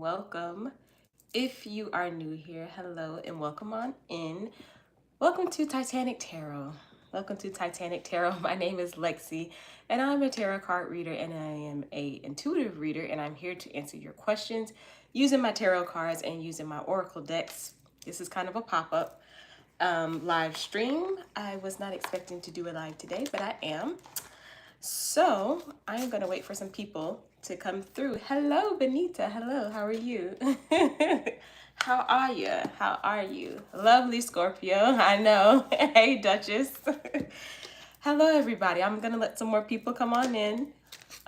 welcome. If you are new here, hello and welcome on in. Welcome to Titanic Tarot. Welcome to Titanic Tarot. My name is Lexi and I'm a tarot card reader and I am a intuitive reader and I'm here to answer your questions using my tarot cards and using my oracle decks. This is kind of a pop-up live stream. I was not expecting to do a live today, but I am. So I'm gonna wait for some people to come through. Hello, Benita. Hello, how are you? How are you? How are you? Lovely Scorpio. I know. Hey, Duchess. Hello, everybody. I'm gonna let some more people come on in,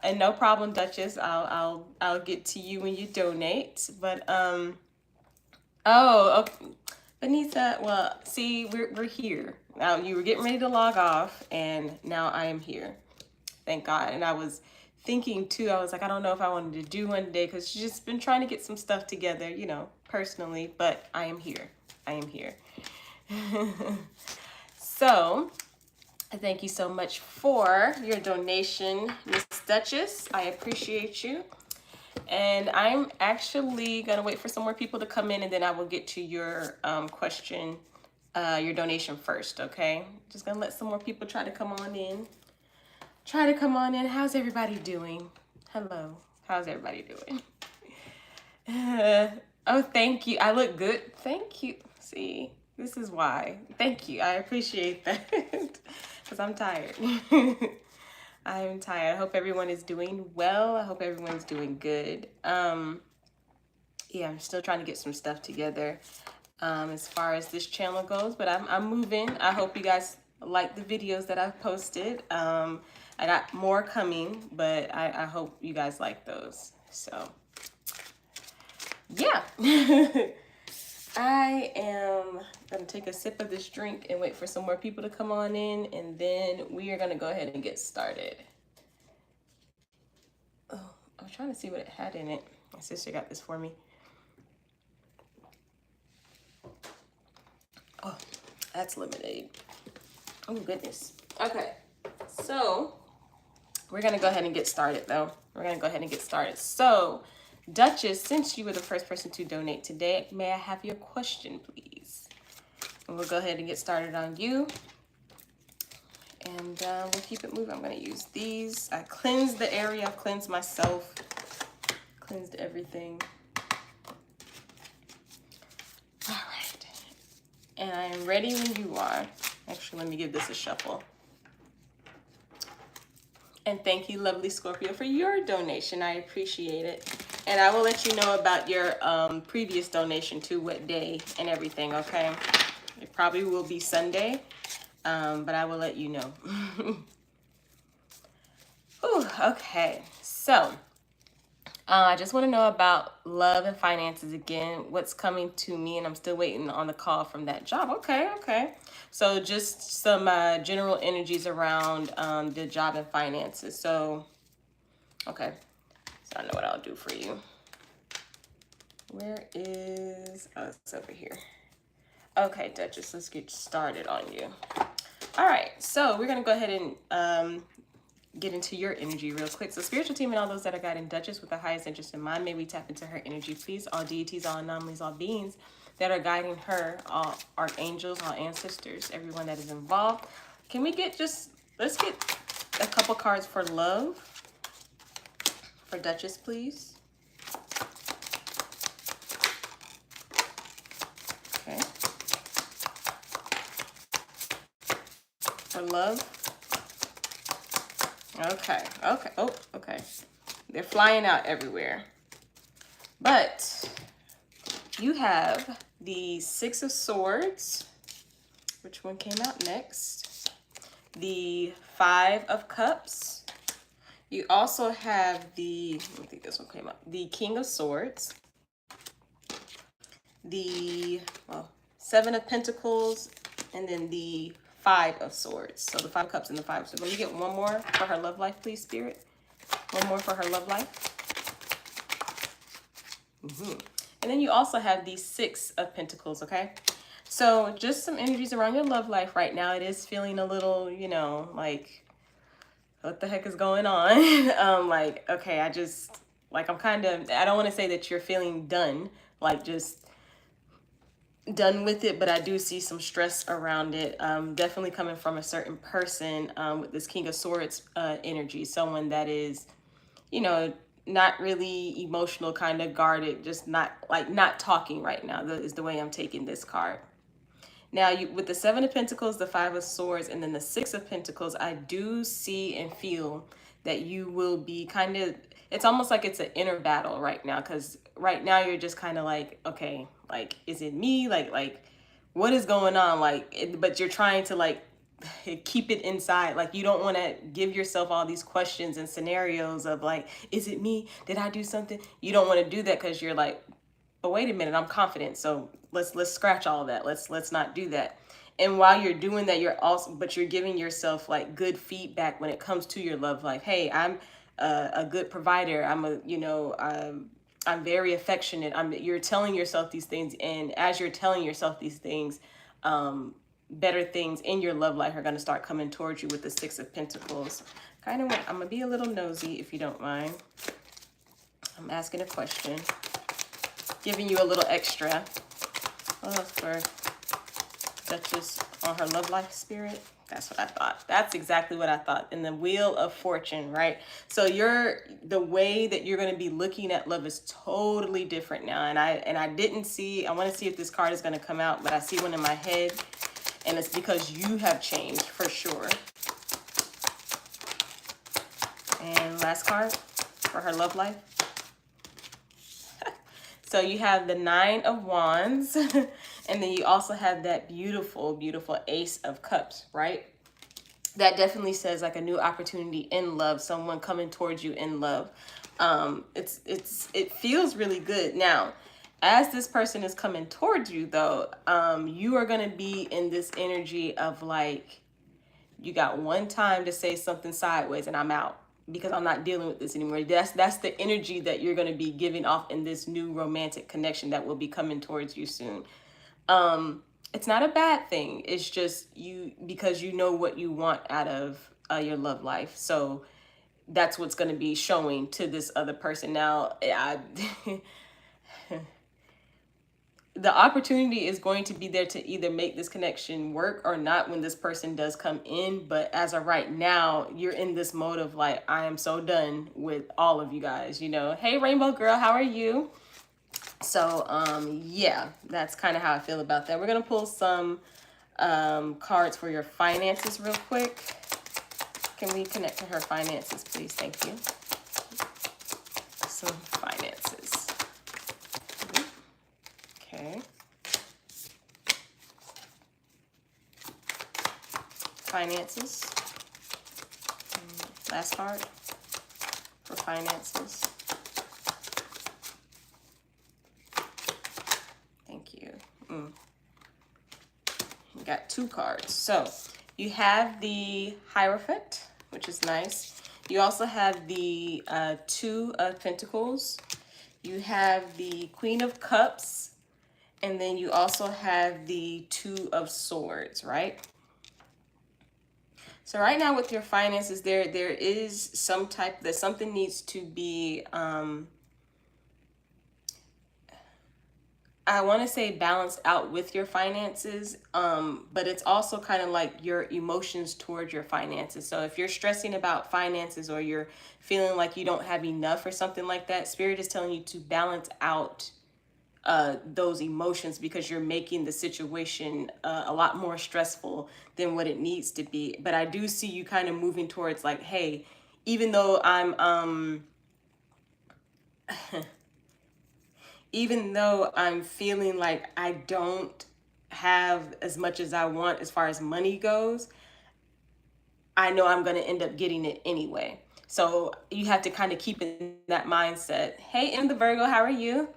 and no problem, Duchess. I'll get to you when you donate. But oh, okay. Benita. Well, see, we're here now. You were getting ready to log off, and now I am here. Thank God. And I was thinking too, I was like, I don't know if I wanted to do one day because she's just been trying to get some stuff together, you know, personally, but I am here. I am here. So thank you so much for your donation, Miss Duchess. I appreciate you. And I'm actually going to wait for some more people to come in and then I will get to your question, your donation first, okay? Just going to let some more people try to come on in. How's everybody doing? Hello. How's everybody doing? Oh, thank you. I look good. Thank you. See, this is why. Thank you. I appreciate that because I'm tired. I am tired. I hope everyone is doing well. I hope everyone's doing good. Yeah, I'm still trying to get some stuff together as far as this channel goes, but I'm moving. I hope you guys like the videos that I've posted. I got more coming, but I hope you guys like those. So, yeah. I am going to take a sip of this drink and wait for some more people to come on in, and then we are going to go ahead and get started. Oh, I was trying to see what it had in it. My sister got this for me. Oh, that's lemonade. Oh, goodness. Okay, so we're going to go ahead and get started, though. So, Duchess, since you were the first person to donate today, may I have your question, please? And we'll go ahead and get started on you. And we'll keep it moving. I'm going to use these. I cleansed the area. I cleansed myself. Cleansed everything. All right. And I am ready when you are. Actually, let me give this a shuffle. And thank you, lovely Scorpio, for your donation. I appreciate it. And I will let you know about your previous donation too, what day and everything, okay? It probably will be Sunday, but I will let you know. Ooh, okay, so I just want to know about love and finances again. What's coming to me, and I'm still waiting on the call from that job. Okay. So just some general energies around the job and finances. So, okay. So I know what I'll do for you. Where is, oh, it's over here. Okay, Duchess, let's get started on you. All right, so we're going to go ahead and get into your energy real quick. So spiritual team and all those that are guiding Duchess with the highest interest in mind, may we tap into her energy, please. All deities, all anomalies, all beings that are guiding her, all archangels, all ancestors, everyone that is involved. Can we get let's get a couple cards for love for Duchess, please. Okay. For love. Okay. Oh, okay. They're flying out everywhere. But you have the Six of Swords. Which one came out next? The Five of Cups. You also have I think this one came up. The King of Swords. The, Seven of Pentacles. And then the Five of Swords. So the Five of Cups and the Five of Swords. Let me get one more for her love life, please, Spirit. One more for her love life. And then you also have the Six of Pentacles, okay? So just some energies around your love life right now. It is feeling a little, you know, like, what the heck is going on? Like, okay, like I'm kind of, I don't want to say that you're feeling done, like just done with it, but I do see some stress around it. Definitely coming from a certain person with this King of Swords energy, someone that is, you know, not really emotional, kind of guarded, just not talking right now. That is the way I'm taking this card. Now, you with the Seven of Pentacles, the Five of Swords, and then the Six of Pentacles, I do see and feel that you will be kind of, it's almost like it's an inner battle right now, because right now you're just kind of like, okay, like, is it me? Like, what is going on? Like, but you're trying to like keep it inside. Like, you don't want to give yourself all these questions and scenarios of like, is it me? Did I do something? You don't want to do that because you're like, but wait a minute, I'm confident. So let's scratch all of that. Let's not do that. And while you're doing that, you're also, but you're giving yourself like good feedback when it comes to your love life. Hey, I'm a good provider. I'm very affectionate. You're telling yourself these things, and as you're telling yourself these things, better things in your love life are going to start coming towards you with the Six of Pentacles. Kind of, I'm gonna be a little nosy if you don't mind. I'm asking a question, giving you a little extra. For Duchess on her love life spirit. That's what I thought. That's exactly what I thought. In the Wheel of Fortune, right? So the way that you're going to be looking at love is totally different now. And I didn't see, I want to see if this card is going to come out, but I see one in my head, and it's because you have changed for sure. And last card for her love life. So you have the Nine of Wands, and then you also have that beautiful, beautiful Ace of Cups, right? That definitely says like a new opportunity in love, someone coming towards you in love. It feels really good. Now, as this person is coming towards you though, you are going to be in this energy of like, you got one time to say something sideways and I'm out, because I'm not dealing with this anymore. That's the energy that you're going to be giving off in this new romantic connection that will be coming towards you soon. It's not a bad thing. It's just because you know what you want out of your love life. So that's what's going to be showing to this other person. Now, the opportunity is going to be there to either make this connection work or not when this person does come in. But as of right now, you're in this mode of like, I am so done with all of you guys, you know. Hey, Rainbow Girl, how are you? So, yeah, that's kind of how I feel about that. We're going to pull some cards for your finances real quick. Can we connect to her finances, please? Thank you. Some finances. Okay. Finances. Last card for finances. Thank you. You got two cards. So you have the Hierophant, which is nice. You also have the Two of Pentacles. You have the Queen of Cups. And then you also have the Two of Swords, right? So right now with your finances, there is some type that something needs to be, I want to say balanced out with your finances, but it's also kind of like your emotions towards your finances. So if you're stressing about finances or you're feeling like you don't have enough or something like that, Spirit is telling you to balance out those emotions, because you're making the situation a lot more stressful than what it needs to be. But I do see you kind of moving towards like, hey, even though I'm even though I'm feeling like I don't have as much as I want as far as money goes, I know I'm going to end up getting it anyway. So you have to kind of keep in that mindset. Hey, in the Virgo, how are you?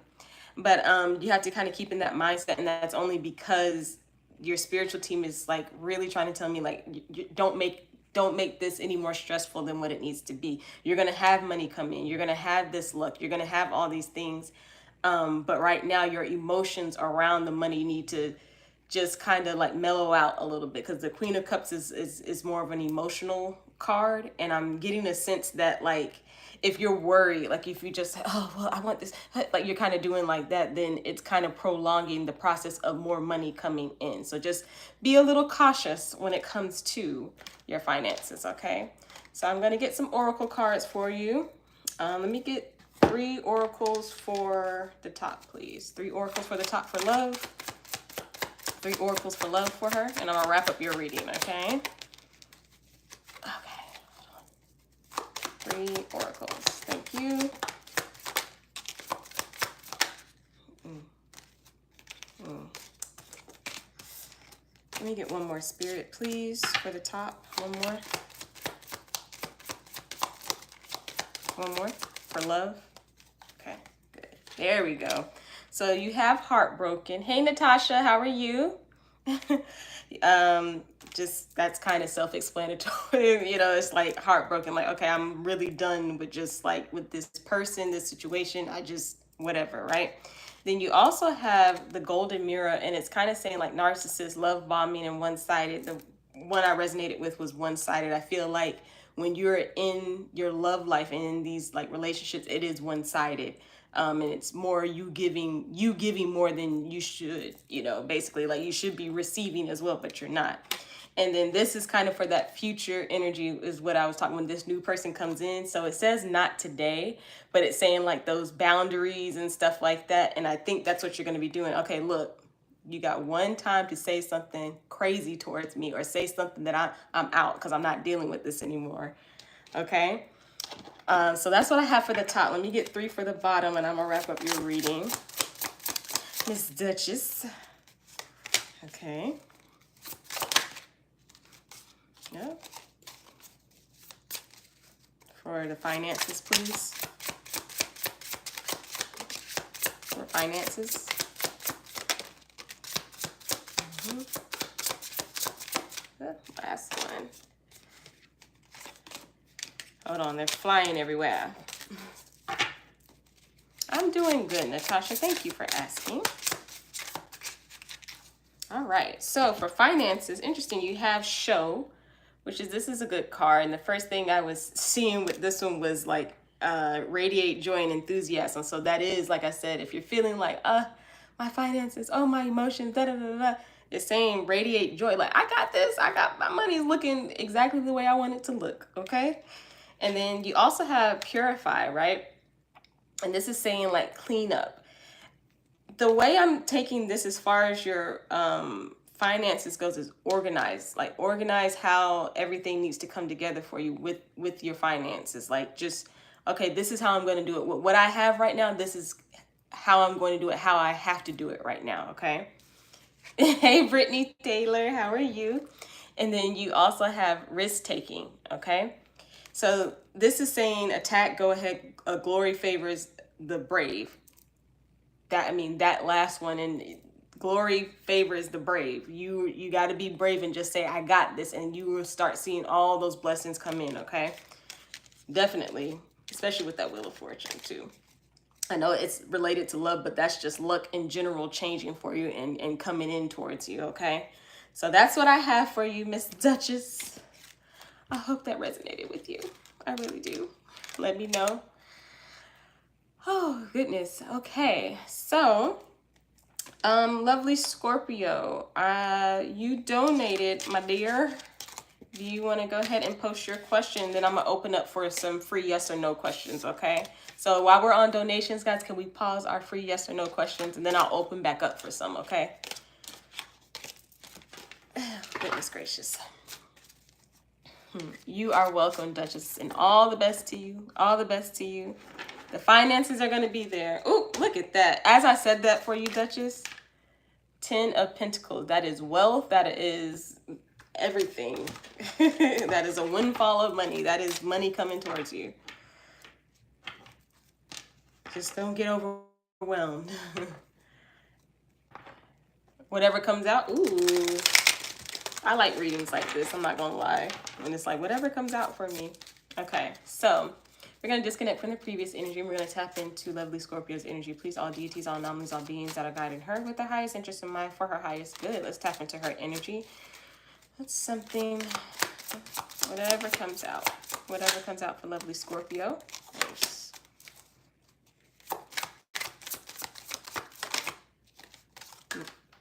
But you have to kind of keep in that mindset, and that's only because your spiritual team is like really trying to tell me like, don't make this any more stressful than what it needs to be. You're going to have money come in. You're going to have this luck. You're going to have all these things. But right now your emotions around the money need to just kind of like mellow out a little bit, because the Queen of Cups is more of an emotional card. And I'm getting a sense that like, if you're worried, like if you just, oh, well, I want this, like you're kind of doing like that, then it's kind of prolonging the process of more money coming in. So just be a little cautious when it comes to your finances, okay? So I'm going to get some oracle cards for you. Let me get 3 oracles for the top, please. 3 oracles for the top for love. 3 oracles for love for her. And I'm going to wrap up your reading, okay? Okay. 3 oracles. Thank you. Let me get one more, Spirit, please, for the top. One more. One more for love. Okay, good. There we go. So you have heartbroken. Hey, Natasha, how are you? Just that's kind of self-explanatory. You know, it's like heartbroken. Like, okay, I'm really done with just like with this person, this situation. I just whatever, right? Then you also have the golden mirror, and it's kind of saying like narcissist, love bombing, and one-sided. The one I resonated with was one-sided. I feel like when you're in your love life and in these like relationships, it is one-sided. And it's more you giving more than you should, you know, basically like you should be receiving as well, but you're not. And then this is kind of for that future energy is what I was talking when this new person comes in. So it says not today, but it's saying like those boundaries and stuff like that. And I think that's what you're going to be doing. Okay, look, you got one time to say something crazy towards me or say something that I'm out because I'm not dealing with this anymore. Okay. So that's what I have for the top. Let me get 3 for the bottom and I'm going to wrap up your reading. Miss Duchess. Okay. Yep. For the finances, please. For finances. The last one. Hold on, they're flying everywhere. I'm doing good, Natasha. Thank you for asking. All right, so for finances, interesting, you have show, which is, this is a good card. And the first thing I was seeing with this one was like radiate joy and enthusiasm. So that is, like I said, if you're feeling like, my finances, oh, my emotions, da da da da, it's saying radiate joy. Like, I got this, I got my money's looking exactly the way I want it to look, okay? And then you also have purify, right? And this is saying like clean up. The way I'm taking this as far as your finances goes is organize. Like organize how everything needs to come together for you with your finances. Like just, okay, this is how I'm going to do it. What I have right now, this is how I'm going to do it, how I have to do it right now, okay? Hey, Brittany Taylor, how are you? And then you also have risk taking, okay? So this is saying attack, go ahead, glory favors the brave. That last one, and glory favors the brave. You got to be brave and just say, I got this, and you will start seeing all those blessings come in, okay? Definitely, especially with that Wheel of Fortune too. I know it's related to love, but that's just luck in general changing for you and coming in towards you, okay? So that's what I have for you, Miss Duchess. I hope that resonated with you. I really do. Let me know. Oh, goodness. Okay. So, lovely Scorpio, you donated, my dear. Do you want to go ahead and post your question? Then I'm going to open up for some free yes or no questions, okay? So while we're on donations, guys, can we pause our free yes or no questions? And then I'll open back up for some, okay? Goodness gracious. You are welcome, Duchess, and all the best to you. All the best to you. The finances are going to be there. Oh, look at that. As I said that for you, Duchess, 10 of Pentacles. That is wealth. That is everything. That is a windfall of money. That is money coming towards you. Just don't get overwhelmed. Whatever comes out. Ooh. I like readings like this, I'm not gonna lie. And it's like, whatever comes out for me. Okay, so we're gonna disconnect from the previous energy. We're gonna tap into lovely Scorpio's energy. Please, all deities, all anomalies, all beings that are guiding her with the highest interest in mind for her highest good. Let's tap into her energy. That's something, whatever comes out for lovely Scorpio. Nice.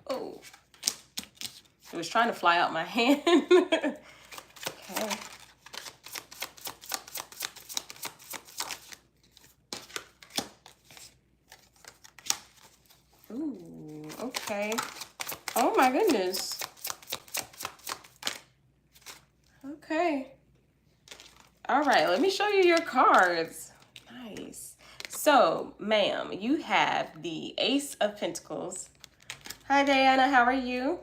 Oh, it was trying to fly out my hand. Okay. Ooh, okay. Oh my goodness. Okay. All right, let me show you your cards. Nice. So, ma'am, you have the Ace of Pentacles. Hi, Diana, how are you?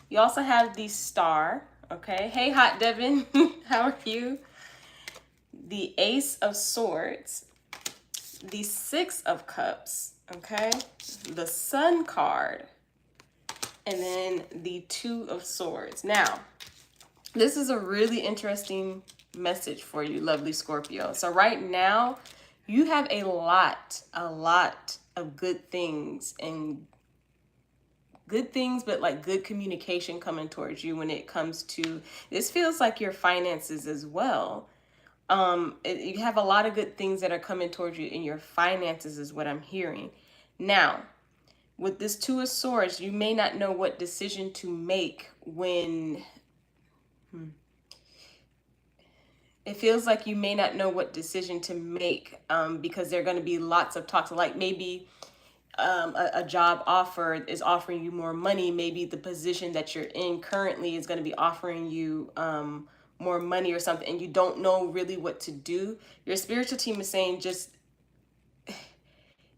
You also have the Star, okay? Hey, Hot Devin, how are you? The Ace of Swords, the Six of Cups, okay? The Sun card, and then the Two of Swords. Now, this is a really interesting message for you, lovely Scorpio. So right now, you have a lot of good things, but like good communication coming towards you when it comes to, this feels like your finances as well. You have a lot of good things that are coming towards you in your finances is what I'm hearing. Now, with this Two of Swords, you may not know what decision to make when it feels like you may not know what decision to make, because there are going to be lots of talks, like maybe a job offer is offering you more money. Maybe the position that you're in currently is going to be offering you more money or something, and you don't know really what to do. Your spiritual team is saying, just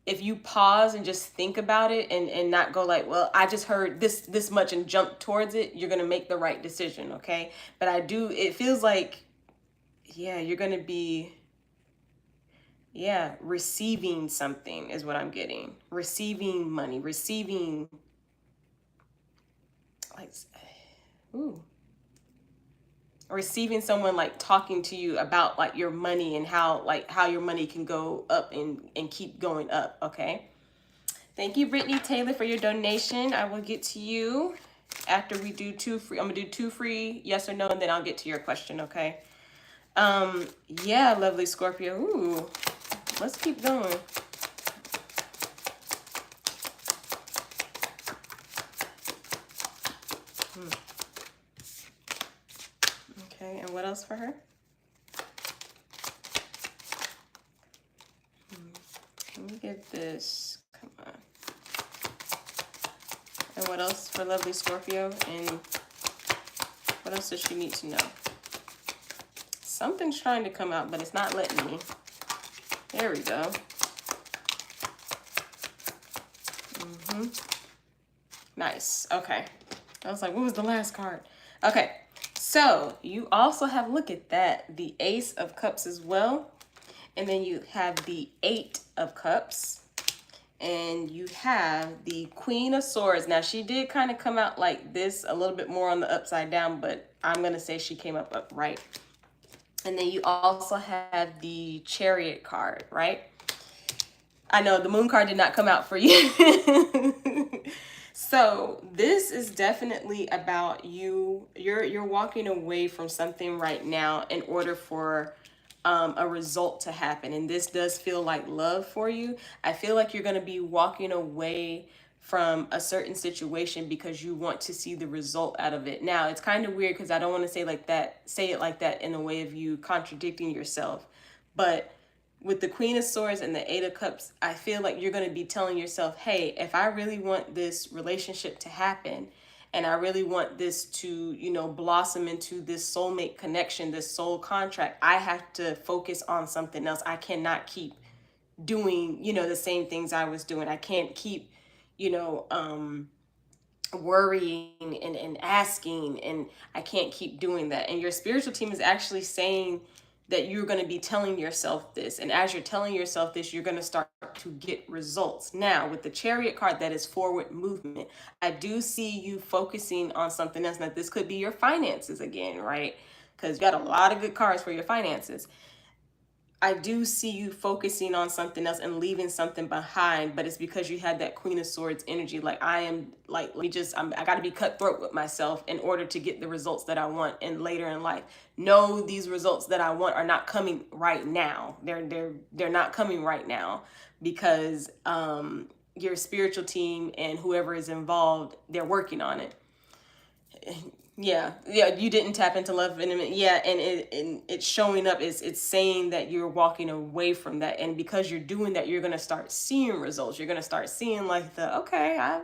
if you pause and just think about it, and not go like, well, I just heard this much and jump towards it, you're going to make the right decision, okay? But it feels like, yeah, you're going to be, yeah, receiving something is what I'm getting. Receiving money, receiving, like, ooh, receiving someone like talking to you about like your money and how your money can go up and keep going up, okay? Thank you, Brittany Taylor, for your donation. I will get to you after we do two free. I'm gonna do two free yes or no, and then I'll get to your question, okay? Yeah, lovely Scorpio. Ooh, let's keep going. Okay, and what else for her? Let me get this. Come on. And what else for lovely Scorpio? And what else does she need to know? Something's trying to come out, but it's not letting me. There we go. Nice. Okay. I was like, what was the last card? Okay. So you also have, look at that, the Ace of Cups as well. And then you have the Eight of Cups. And you have the Queen of Swords. Now, she did kind of come out like this, a little bit more on the upside down, but I'm going to say she came up upright. And then you also have the Chariot card, right? I know the Moon card did not come out for you. So this is definitely about you. You're walking away from something right now in order for a result to happen. And this does feel like love for you. I feel like you're going to be walking away from a certain situation because you want to see the result out of it. Now, it's kind of weird because I don't want to say it like that in a way of you contradicting yourself. But with the Queen of Swords and the Eight of Cups, I feel like you're going to be telling yourself, hey, if I really want this relationship to happen, and I really want this to, blossom into this soulmate connection, this soul contract, I have to focus on something else. I cannot keep doing, the same things I was doing. I can't keep, worrying and asking, and I can't keep doing that. And your spiritual team is actually saying that you're going to be telling yourself this. And as you're telling yourself this, you're going to start to get results. Now, with the Chariot card, that is forward movement. I do see you focusing on something else. Now, this could be your finances again, right? Because you got a lot of good cards for your finances. I do see you focusing on something else and leaving something behind, but it's because you had that Queen of Swords energy. Like, I am like, I got to be cutthroat with myself in order to get the results that I want. And later in life, no, these results that I want are not coming right now. They're not coming right now because your spiritual team and whoever is involved, they're working on it. Yeah, yeah, you didn't tap into love and yeah, and it's showing up. It's saying that you're walking away from that, and because you're doing that, you're gonna start seeing results. You're gonna start seeing like the okay, I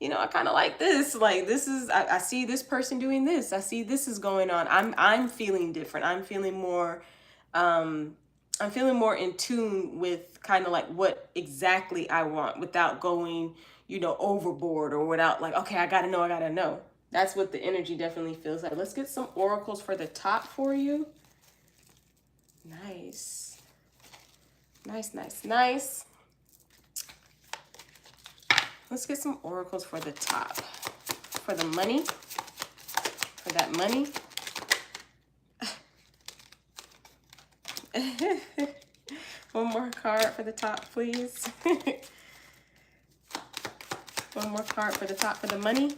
kind of like this. Like this is I see this person doing this. I see this is going on. I'm feeling different. Um I'm feeling more in tune with kind of like what exactly I want without going, overboard or without like, okay, I gotta know. That's what the energy definitely feels like. Let's get some oracles for the top for you. Nice. Nice, nice, nice. Let's get some oracles for the top. For the money. For that money. One more card for the top, please. One more card for the top for the money.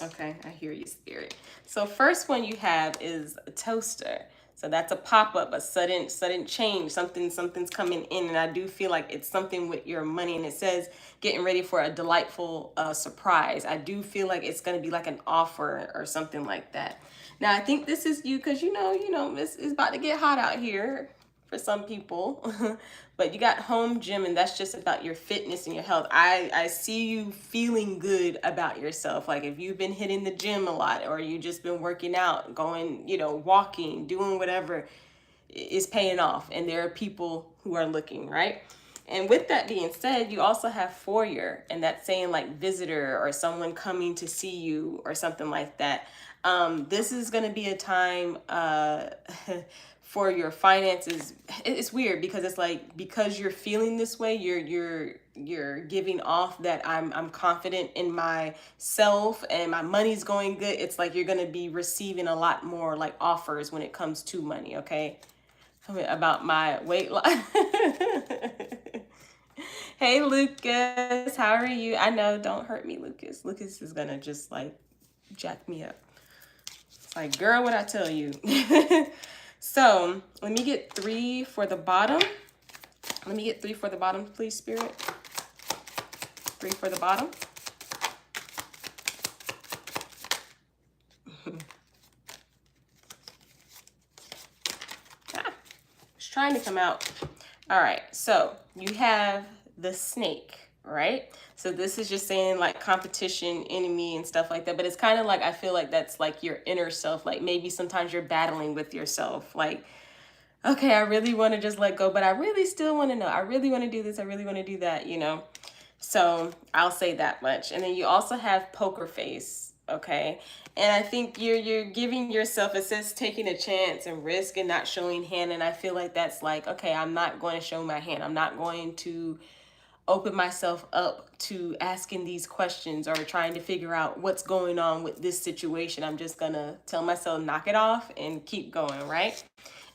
Okay, I hear you, Spirit. So first one you have is a toaster. So that's a pop-up, a sudden change. Something's coming in, and I do feel like it's something with your money. And it says getting ready for a delightful surprise. I do feel like it's gonna be like an offer or something like that. Now I think this is you because it's about to get hot out here for some people. But you got home gym, and that's just about your fitness and your health. I see you feeling good about yourself. Like if you've been hitting the gym a lot, or you just been working out, going, walking, doing whatever, is paying off. And there are people who are looking, right? And with that being said, you also have foyer, and that's saying like visitor or someone coming to see you or something like that. This is going to be a time for your finances. It's weird because it's like, because you're feeling this way, you're giving off that I'm confident in myself and my money's going good. It's like you're going to be receiving a lot more like offers when it comes to money. Okay. Tell me about my weight loss. Hey, Lucas, how are you? I know, don't hurt me, Lucas. Lucas is gonna just like jack me up. It's like, girl, what I tell you. So let me get 3 for the bottom. Let me get 3 for the bottom, please, Spirit. 3 for the bottom. It's trying to come out. All right, so you have the snake, right? So this is just saying like competition, enemy, and stuff like that. But it's kind of like, I feel like that's like your inner self. Like maybe sometimes you're battling with yourself. Like, okay, I really want to just let go, but I really still want to know. I really want to do this. I really want to do that, So I'll say that much. And then you also have poker face, okay? And I think you're giving yourself, it says taking a chance and risk and not showing hand. And I feel like that's like, okay, I'm not going to show my hand. I'm not going to open myself up to asking these questions or trying to figure out what's going on with this situation. I'm just gonna tell myself, knock it off and keep going, right?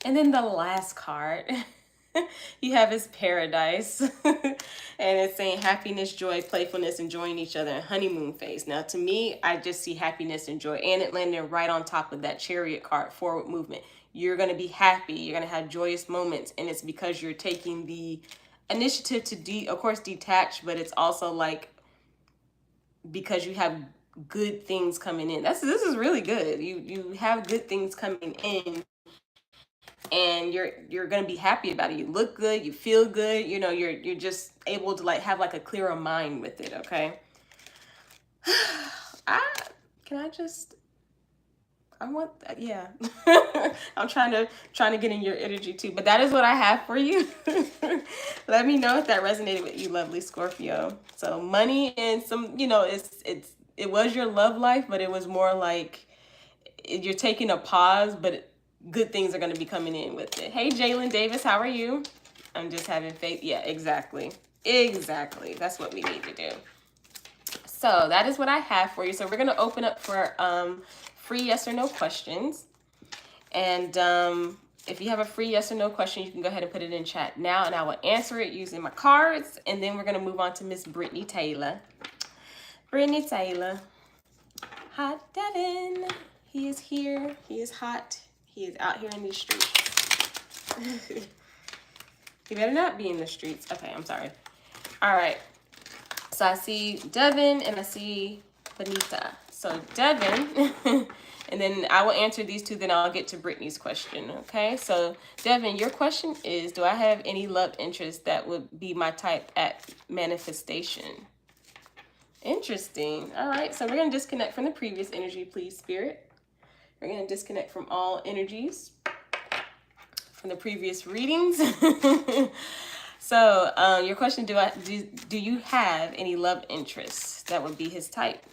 And then the last card you have is paradise. And it's saying happiness, joy, playfulness, enjoying each other, and honeymoon phase. Now to me, I just see happiness and joy, and it landed right on top of that chariot card, forward movement. You're going to be happy, you're going to have joyous moments, and it's because you're taking the initiative to of course detach, but it's also like because you have good things coming in. This is really good. You have good things coming in, and you're gonna be happy about it. You look good, you feel good, you're just able to like have like a clearer mind with it. Okay. I want that, yeah. I'm trying to get in your energy too, but that is what I have for you. Let me know if that resonated with you, lovely Scorpio. So money and some, it was your love life, but it was more like you're taking a pause, but good things are going to be coming in with it. Hey, Jalen Davis, how are you? I'm just having faith. Yeah, exactly. That's what we need to do. So that is what I have for you. So we're going to open up for free yes or no questions. And if you have a free yes or no question, you can go ahead and put it in chat now, and I will answer it using my cards. And then we're going to move on to Miss Brittany Taylor. Brittany Taylor. Hot Devin. He is here. He is hot. He is out here in these streets. He better not be in the streets. Okay, I'm sorry. All right. So I see Devin and I see Benita. So Devin, and then I will answer these two, then I'll get to Brittany's question, okay? So Devin, your question is, do I have any love interest that would be my type at manifestation? Interesting. All right, so we're going to disconnect from the previous energy, please, Spirit. We're going to disconnect from all energies from the previous readings. So your question, do you have any love interests that would be his type?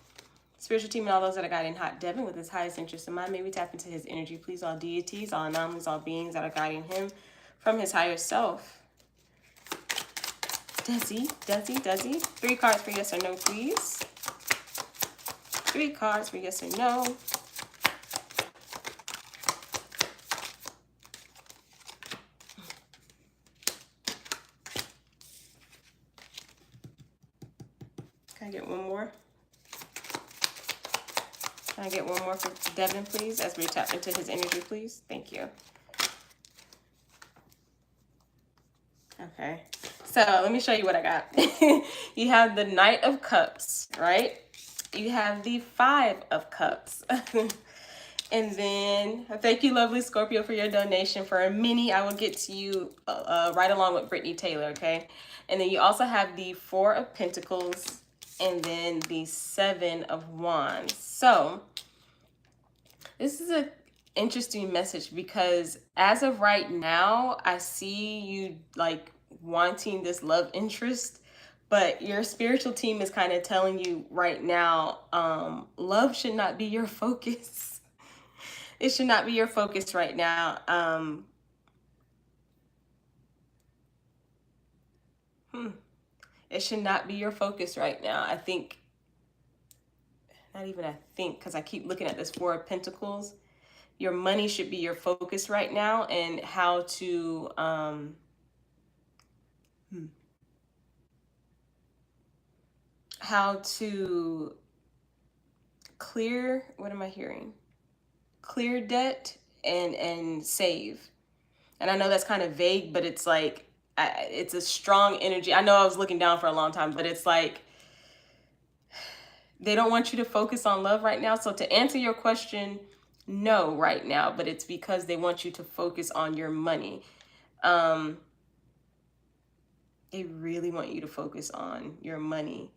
Spiritual team and all those that are guiding Hot Devin with his highest interest in mind, may we tap into his energy, please, all deities, all anomalies, all beings that are guiding him from his higher self. Does he? 3 cards for yes or no, please. 3 cards for yes or no. Can I get one more? Can I get one more for Devin, please, as we tap into his energy, please? Thank you. Okay. So let me show you what I got. You have the Knight of Cups, right? You have the 5 of Cups. And then, thank you, lovely Scorpio, for your donation. For a mini, I will get to you right along with Brittany Taylor, okay? And then you also have the 4 of Pentacles and then the 7 of Wands. So this is an interesting message because as of right now, I see you like wanting this love interest, but your spiritual team is kind of telling you right now, love should not be your focus. It should not be your focus right now. It should not be your focus right now. I think, not even I think, because I keep looking at this 4 of Pentacles. Your money should be your focus right now, and how to clear, what am I hearing? Clear debt and save. And I know that's kind of vague, but it's like, it's a strong energy. I know I was looking down for a long time, but it's like, they don't want you to focus on love right now. So to answer your question, no right now, but it's because they want you to focus on your money. They really want you to focus on your money.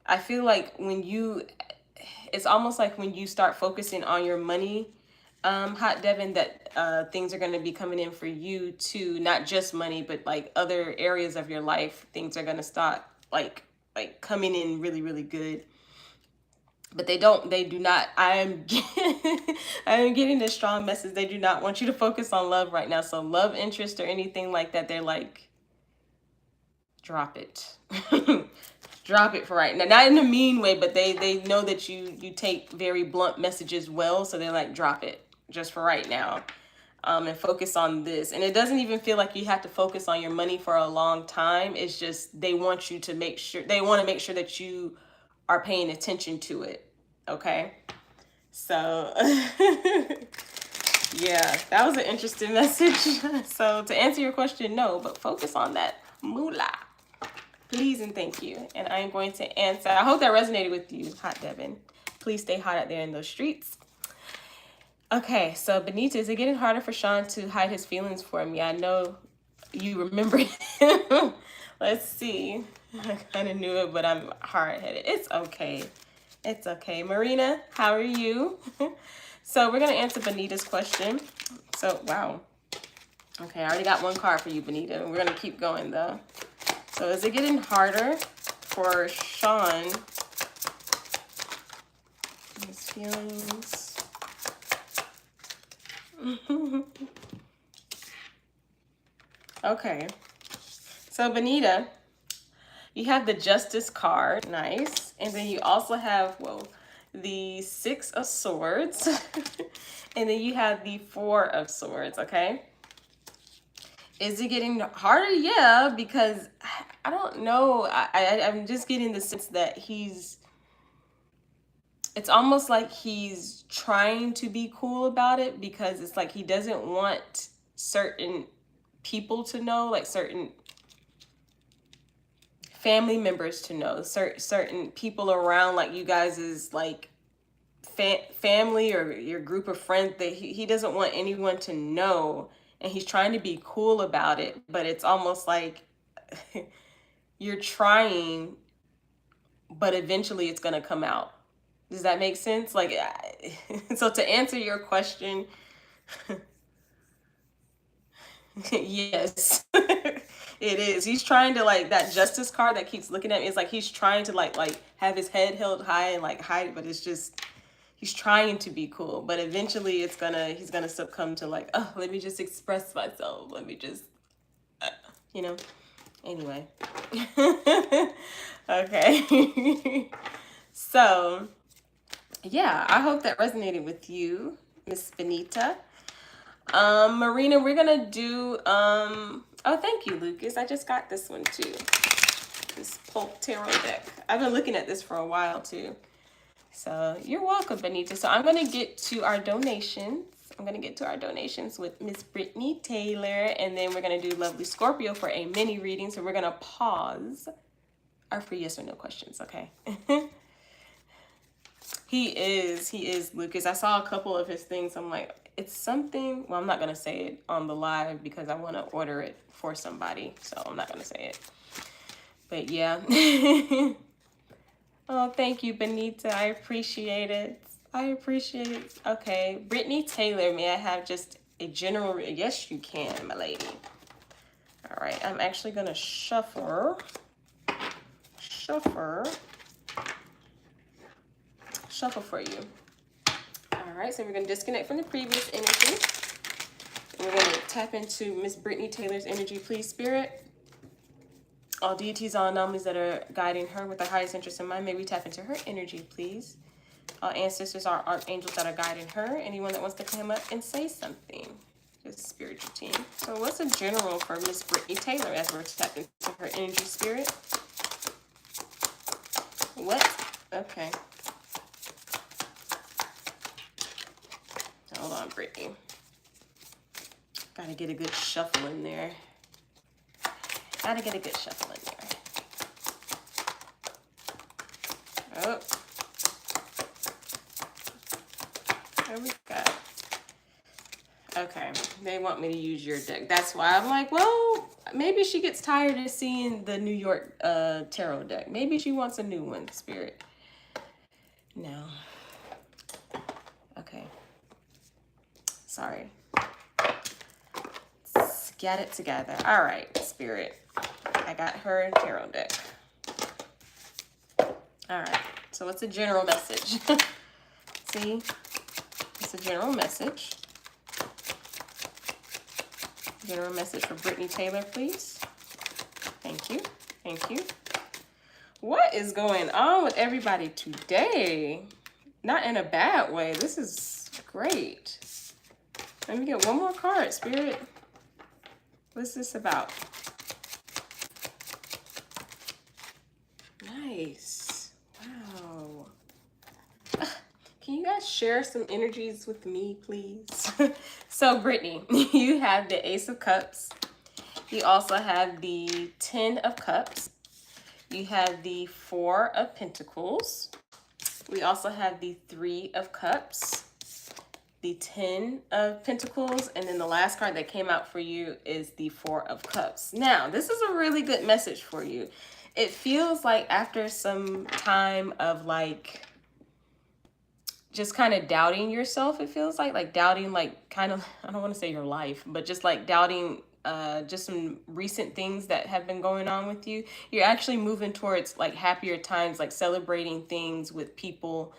I feel like it's almost like when you start focusing on your money, Hot Devin, that things are going to be coming in for you too, not just money, but like other areas of your life. Things are going to start like coming in really, really good. But they do not, I am getting this strong message. They do not want you to focus on love right now. So love interest or anything like that, they're like, drop it. Drop it for right now. Not in a mean way, but they know that you take very blunt messages well. So they're like, drop it just for right now. And focus on this. And it doesn't even feel like you have to focus on your money for a long time. It's just they want you to make sure, they want to make sure that you are paying attention to it. Okay? So, yeah, that was an interesting message. So to answer your question, no, but focus on that moolah. Please and thank you. And I am going to answer. I hope that resonated with you, Hot Devin. Please stay hot out there in those streets. Okay, so Benita, is it getting harder for Sean to hide his feelings for me? I know you remember him. Let's see. I kind of knew it, but I'm hard-headed. It's okay. It's okay. Marina, how are you? So we're going to answer Benita's question. So, wow. Okay, I already got 1 card for you, Benita. We're going to keep going, though. So is it getting harder for Sean? His feelings. Okay. So Benita, you have the Justice card. Nice. And then you also have, well, the Six of Swords, and then you have the Four of Swords, okay? Is it getting harder? Yeah, because I don't know. I'm just getting the sense that it's almost like he's trying to be cool about it, because it's like he doesn't want certain people to know, like certain family members to know, certain people around, like you guys is like family or your group of friends, that he doesn't want anyone to know, and he's trying to be cool about it, but it's almost like you're trying, but eventually it's going to come out. Does that make sense? Like, so to answer your question, yes, it is. He's trying to, like, that justice card that keeps looking at me. It's like he's trying to like have his head held high and like hide, but it's just he's trying to be cool. But eventually, he's gonna succumb to like, oh, let me just express myself. Let me just, you know. Anyway, okay. So, yeah, I hope that resonated with you, Miss Benita. Marina, we're gonna do oh, thank you, Lucas. I just got this one too. This Pulp Tarot deck. I've been looking at this for a while too. So you're welcome, Benita. So I'm gonna get to our donations. With Miss Brittany Taylor, and then we're gonna do Lovely Scorpio for a mini reading. So we're gonna pause our free yes or no questions, okay? He is, Lucas. I saw a couple of his things. I'm like, it's something. Well, I'm not going to say it on the live because I want to order it for somebody. So I'm not going to say it. But yeah. Oh, thank you, Benita. I appreciate it. Okay. Brittany Taylor, may I have just a general? Yes, you can, my lady. All right. I'm actually going to shuffle for you. All right, so we're going to disconnect from the previous energy. And we're going to tap into Miss Brittany Taylor's energy, please, Spirit. All deities, all anomalies that are guiding her with the highest interest in mind, may we tap into her energy, please. All ancestors, our archangels that are guiding her. Anyone that wants to come up and say something. Just spiritual team. So what's a general for Miss Brittany Taylor as we're tapping into her energy, Spirit? What? Okay. Hold on, Brittany. Gotta get a good shuffle in there. Oh. There we go. Okay. They want me to use your deck. That's why I'm like, well, maybe she gets tired of seeing the New York tarot deck. Maybe she wants a new one, Spirit. No. Okay. Sorry. Let's get it together. All right, Spirit. I got her tarot deck. All right. So what's a general message? See? It's a general message. General message for Brittany Taylor, please. Thank you. Thank you. What is going on with everybody today? Not in a bad way. This is great. Let me get one more card, Spirit. What's this about? Nice. Wow. Can you guys share some energies with me, please? So, Brittany, you have the Ace of Cups. You also have the 10 of Cups. You have the 4 of Pentacles. We also have the 3 of Cups, the 10 of Pentacles, and then the last card that came out for you is the 4 of Cups. Now, this is a really good message for you. It feels like after some time of like just kind of doubting yourself, it feels like doubting, like kind of, I don't want to say your life, but just like doubting just some recent things that have been going on with you. You're actually moving towards like happier times, like celebrating things with people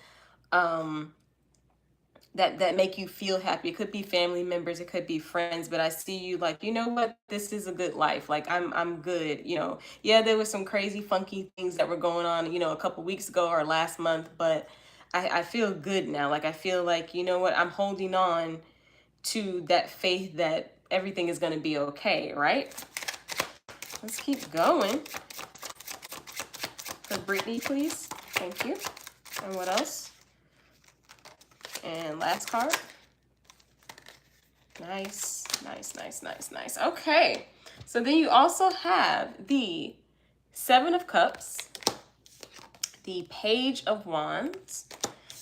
that make you feel happy. It could be family members, it could be friends, but I see you like, you know what, this is a good life. Like I'm good, you know. Yeah, there was some crazy funky things that were going on, you know, a couple weeks ago or last month, but I feel good now. Like, I feel like, you know what, I'm holding on to that faith that everything is going to be okay, right? Let's keep going. For Brittany, please. Thank you. And what else? And last card. Nice, nice, nice, nice, nice. Okay. So then you also have the Seven of Cups, the Page of Wands,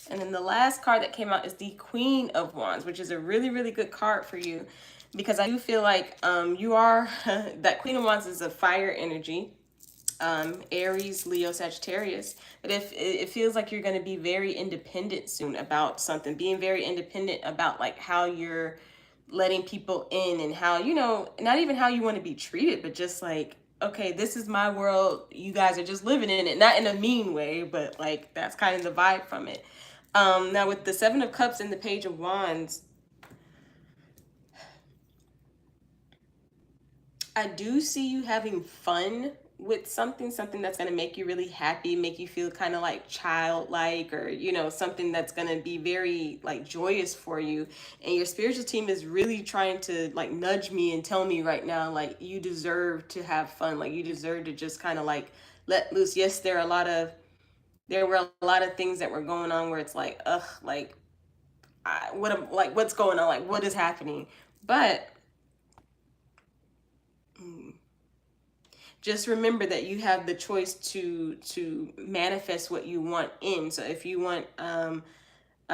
and then the last card that came out is the Queen of Wands, which is a really, really good card for you, because I do feel like you are, that Queen of Wands is a fire energy, Aries, Leo, Sagittarius. But if it feels like you're going to be very independent soon about something, being very independent about like how you're letting people in and how, you know, not even how you want to be treated, but just like, okay, this is my world. You guys are just living in it, not in a mean way, but like that's kind of the vibe from it. Now with the Seven of Cups and the Page of Wands, I do see you having fun with something that's going to make you really happy, make you feel kind of like childlike, or, you know, something that's going to be very like joyous for you. And your spiritual team is really trying to like nudge me and tell me right now, like, you deserve to have fun. Like, you deserve to just kind of like let loose. Yes, there were a lot of things that were going on where it's like, ugh, like, what's going on? Like, what is happening? But just remember that you have the choice to manifest what you want in. So if you want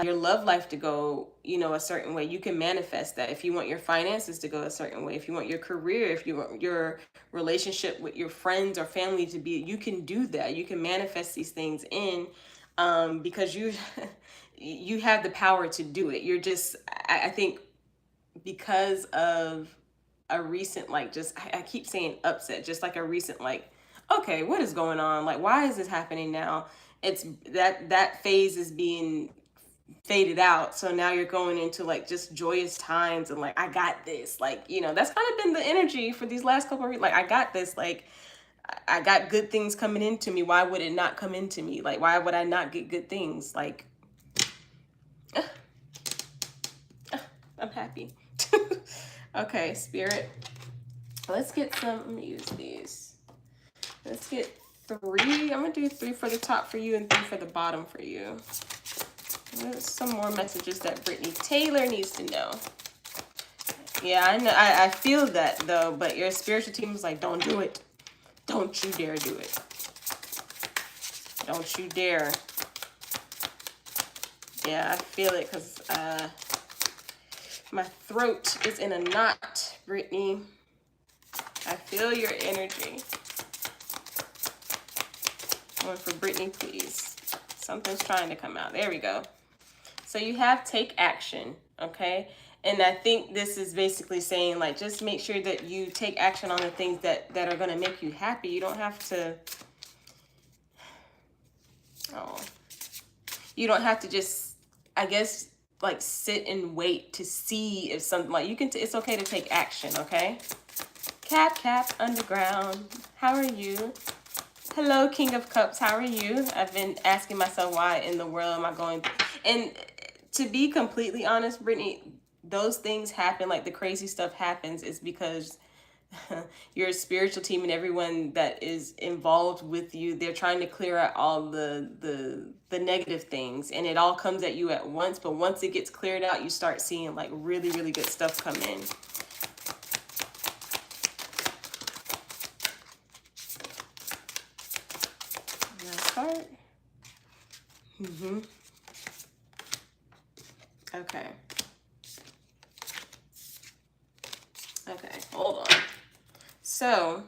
your love life to go, you know, a certain way, you can manifest that. If you want your finances to go a certain way, if you want your career, if you want your relationship with your friends or family to be, you can do that. You can manifest these things in, because you you have the power to do it. You're just, I think, because of a recent, like, just, I keep saying upset, just like a recent, like, okay, what is going on? Like, why is this happening now? It's that phase is being faded out. So now you're going into like just joyous times and like, I got this. Like, you know, that's kind of been the energy for these last couple of weeks. Like, I got this. Like, I got good things coming into me. Why would it not come into me? Like, why would I not get good things? Like, I'm happy. Okay, Spirit. Let's get some, let me use these. Let's get 3. I'm gonna do 3 for the top for you and 3 for the bottom for you. There's some more messages that Brittany Taylor needs to know. Yeah, I know. I feel that though, but your spiritual team is like, don't do it. Don't you dare do it. Don't you dare. Yeah, I feel it because my throat is in a knot, Brittany. I feel your energy. One for Brittany, please. Something's trying to come out. There we go. So you have take action, okay? And I think this is basically saying, like, just make sure that you take action on the things that are going to make you happy. You don't have to, you don't have to just, I guess, like, sit and wait to see if something, like, you can, it's okay to take action, okay? Cap Underground, how are you? Hello, King of Cups, how are you? I've been asking myself, why in the world am I going through? And to be completely honest, Brittany, those things happen, like the crazy stuff happens, is because your spiritual team and everyone that is involved with you, they're trying to clear out all the negative things, and it all comes at you at once. But once it gets cleared out, you start seeing like really, really good stuff come in. Last card. Okay. Okay, hold on. So,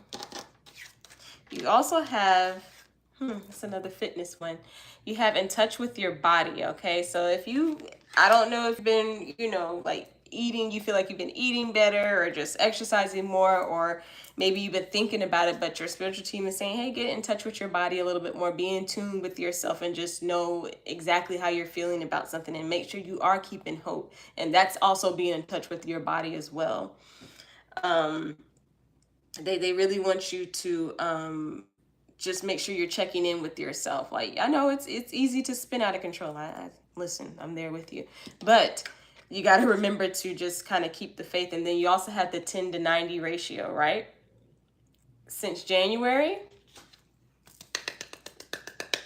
you also have, it's another fitness one. You have in touch with your body, okay? So if you, I don't know if you've been, you know, like eating, you feel like you've been eating better or just exercising more, or maybe you've been thinking about it, but your spiritual team is saying, hey, get in touch with your body a little bit more, be in tune with yourself, and just know exactly how you're feeling about something, and make sure you are keeping hope. And that's also being in touch with your body as well. They really want you to just make sure you're checking in with yourself. Like, I know it's easy to spin out of control. I listen, I'm there with you. But you got to remember to just kind of keep the faith. And then you also have the 10 to 90 ratio, right? Since January.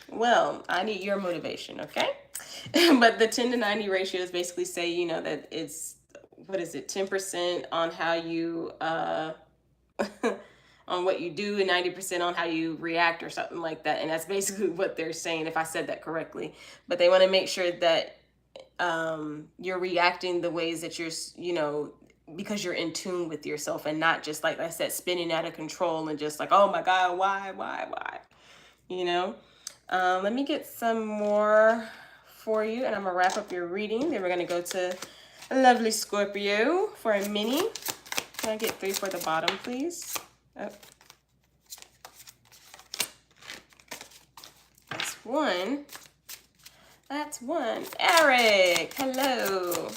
Well, I need your motivation, okay? But the 10 to 90 ratio is basically say, you know, that it's, what is it, 10% on how you, on what you do, and 90% on how you react or something like that. And that's basically what they're saying, if I said that correctly. But they want to make sure that you're reacting the ways that you're, you know, because you're in tune with yourself, and not just, like I said, spinning out of control and just like, oh my God, why, you know? Let me get some more for you, and I'm gonna wrap up your reading. Then we're gonna go to lovely Scorpio for a mini. Can I get 3 for the bottom, please? Oh. That's 1. That's 1. Eric, hello.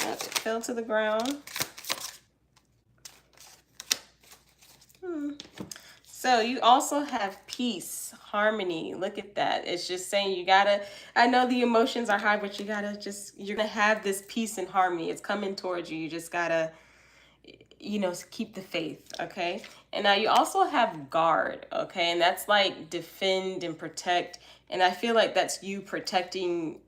Yep, it fell to the ground. So you also have peace, harmony. Look at that. It's just saying you gotta, I know the emotions are high, but you gotta just, you're gonna have this peace and harmony. It's coming towards you. You just gotta, you know, keep the faith, okay? And now you also have guard, okay? And that's like defend and protect. And I feel like that's you protecting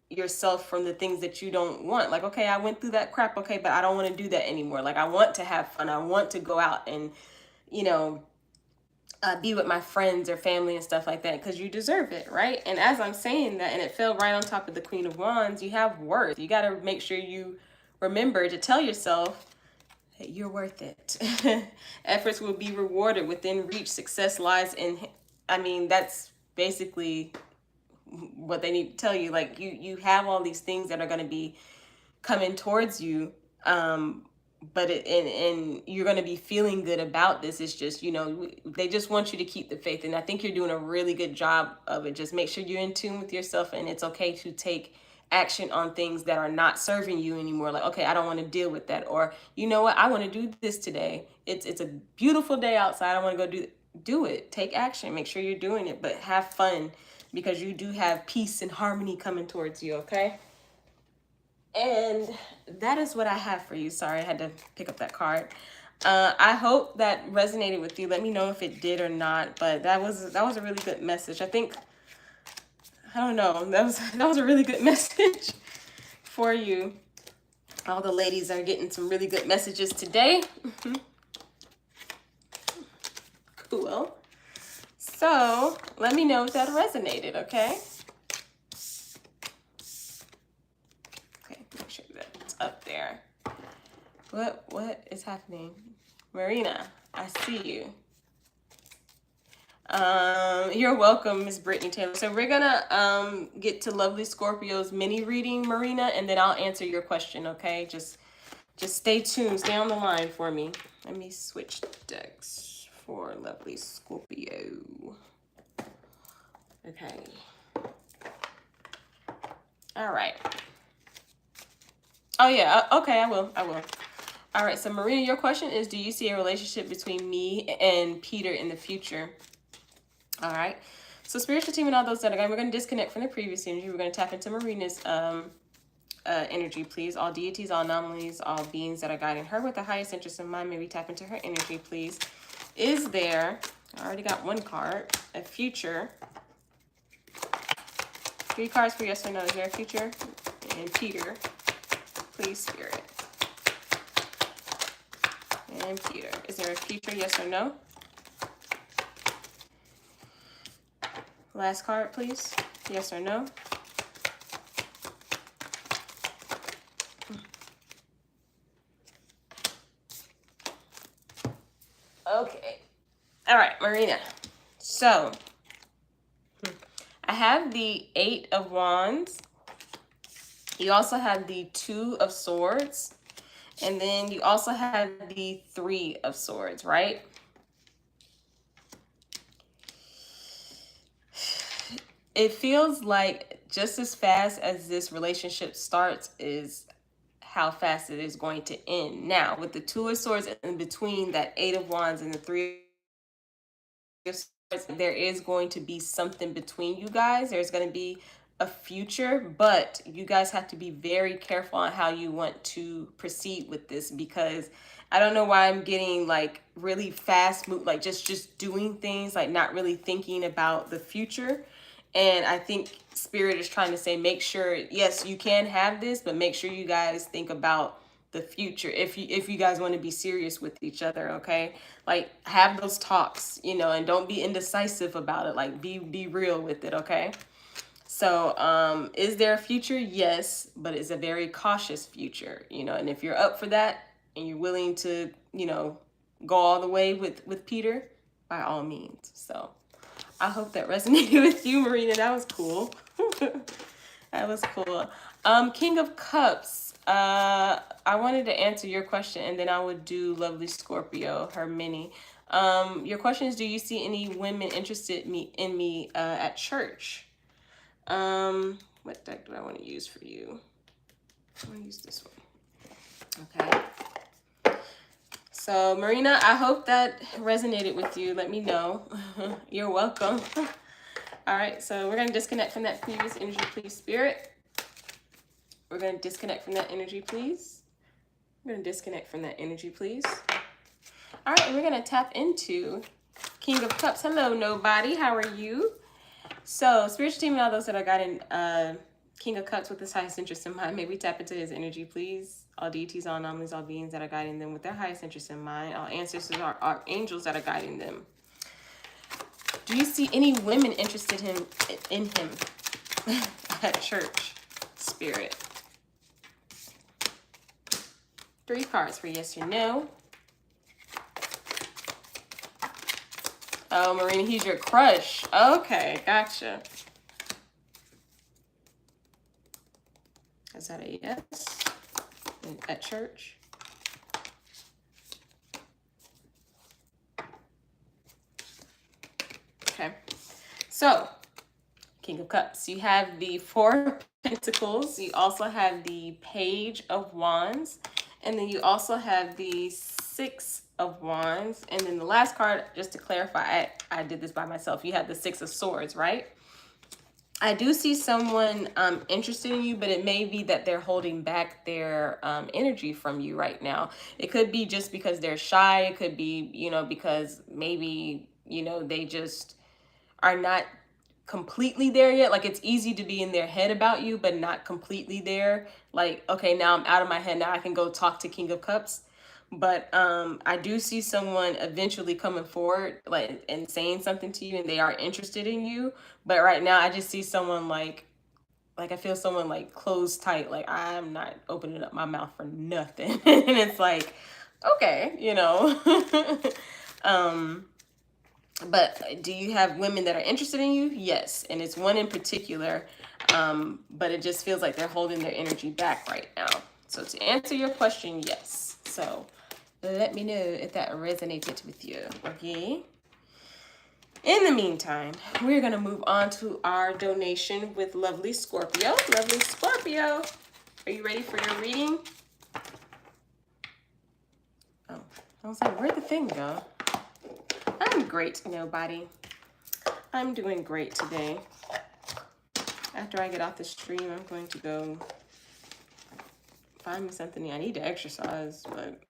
yourself from the things that you don't want. Like, okay, I went through that crap, okay, but I don't want to do that anymore. Like, I want to have fun. I want to go out and, you know, be with my friends or family and stuff like that, because you deserve it, right? And as I'm saying that, and it fell right on top of the Queen of Wands, you have worth. You got to make sure you remember to tell yourself that you're worth it. Efforts will be rewarded, within reach. Success lies in, I mean, that's basically what they need to tell you. Like, you have all these things that are going to be coming towards you, but and you're going to be feeling good about this. It's just, you know, they just want you to keep the faith, and I think you're doing a really good job of it. Just make sure you're in tune with yourself, and it's okay to take action on things that are not serving you anymore. Like, okay, I don't want to deal with that, or you know what, I want to do this today. It's a beautiful day outside. I want to go do it. Take action. Make sure you're doing it, but have fun, because you do have peace and harmony coming towards you, okay? And that is what I have for you. Sorry, I had to pick up that card. I hope that resonated with you. Let me know if it did or not. But that was a really good message. I think, I don't know, that was a really good message for you. All the ladies are getting some really good messages today. Cool. So let me know if that resonated, okay? Make sure that it's up there. What is happening? Marina, I see you. You're welcome, Miss Brittany Taylor. So we're gonna get to lovely Scorpio's mini reading, Marina, and then I'll answer your question, okay? Just stay tuned, stay on the line for me. Let me switch decks for lovely Scorpio. Okay. All right. Oh yeah, okay, I will. All right, so Marina, your question is, do you see a relationship between me and Peter in the future? All right, so spiritual team and all those that are going, we're going to disconnect from the previous energy. We're going to tap into Marina's energy, please. All deities, all anomalies, all beings that are guiding her with the highest interest in mind, may we tap into her energy, please. Is there, I already got 1 card, a future? 3 cards for yes or no. Is there a future? And Peter, please, Spirit. And Peter, is there a future, yes or no? Last card, please. Yes or no? Okay. All right, Marina. So, I have the 8 of Wands. You also have the 2 of Swords. And then you also have the 3 of Swords, right? It feels like just as fast as this relationship starts is how fast it is going to end. Now, with the 2 of Swords in between that 8 of Wands and the 3 there is going to be something between you guys. There's going to be a future, but you guys have to be very careful on how you want to proceed with this, because I don't know why I'm getting like really fast move, like just doing things, like not really thinking about the future. And I think Spirit is trying to say, make sure, yes, you can have this, but make sure you guys think about the future if you guys want to be serious with each other, okay? Like have those talks, you know, and don't be indecisive about it. Like be real with it, okay? So, is there a future? Yes, but it's a very cautious future, you know, and if you're up for that and you're willing to, you know, go all the way with Peter, by all means. So, I hope that resonated with you, Marina. That was cool. That was cool. King of Cups. I wanted to answer your question, and then I would do Lovely Scorpio, her mini. Your question is, do you see any women interested in me at church? What deck do I want to use for you? I'm going to use this one. Okay. So, Marina, I hope that resonated with you. Let me know. You're welcome. All right, so we're going to disconnect from that previous energy, please, Spirit. We're going to disconnect from that energy, please. We're going to disconnect from that energy, please. All right, and we're going to tap into King of Cups. Hello, nobody. How are you? So, spiritual team and all those that are guiding King of Cups with his highest interest in mind, may we tap into his energy, please. All deities, all anomalies, all beings that are guiding them with their highest interest in mind. All ancestors, our angels that are guiding them. Do you see any women interested in him at church, Spirit? 3 cards for yes or no. Oh, Marina, he's your crush. Okay, gotcha. Is that a yes? At church? Okay. So, King of Cups. You have the 4 of Pentacles. You also have the Page of Wands. And then you also have the 6 of Wands. And then the last card, just to clarify, I did this by myself. You have the 6 of Swords, right? I do see someone interested in you, but it may be that they're holding back their energy from you right now. It could be just because they're shy. It could be, you know, because maybe, you know, they just are not completely there yet. Like, it's easy to be in their head about you, but not completely there. Like, okay, now I'm out of my head. Now I can go talk to King of Cups. But I do see someone eventually coming forward, like, and saying something to you, and they are interested in you. But right now I just see someone like I feel someone like closed tight. Like, I'm not opening up my mouth for nothing. And it's like, okay, you know. But do you have women that are interested in you? Yes. And it's one in particular, but it just feels like they're holding their energy back right now. So to answer your question, yes. So let me know if that resonated with you, okay? In the meantime, we're going to move on to our donation with Lovely Scorpio. Lovely Scorpio, are you ready for your reading? Oh, I was like, where'd the thing go? I'm great, nobody. I'm doing great today. After I get off the stream, I'm going to go find me something. I need to exercise, but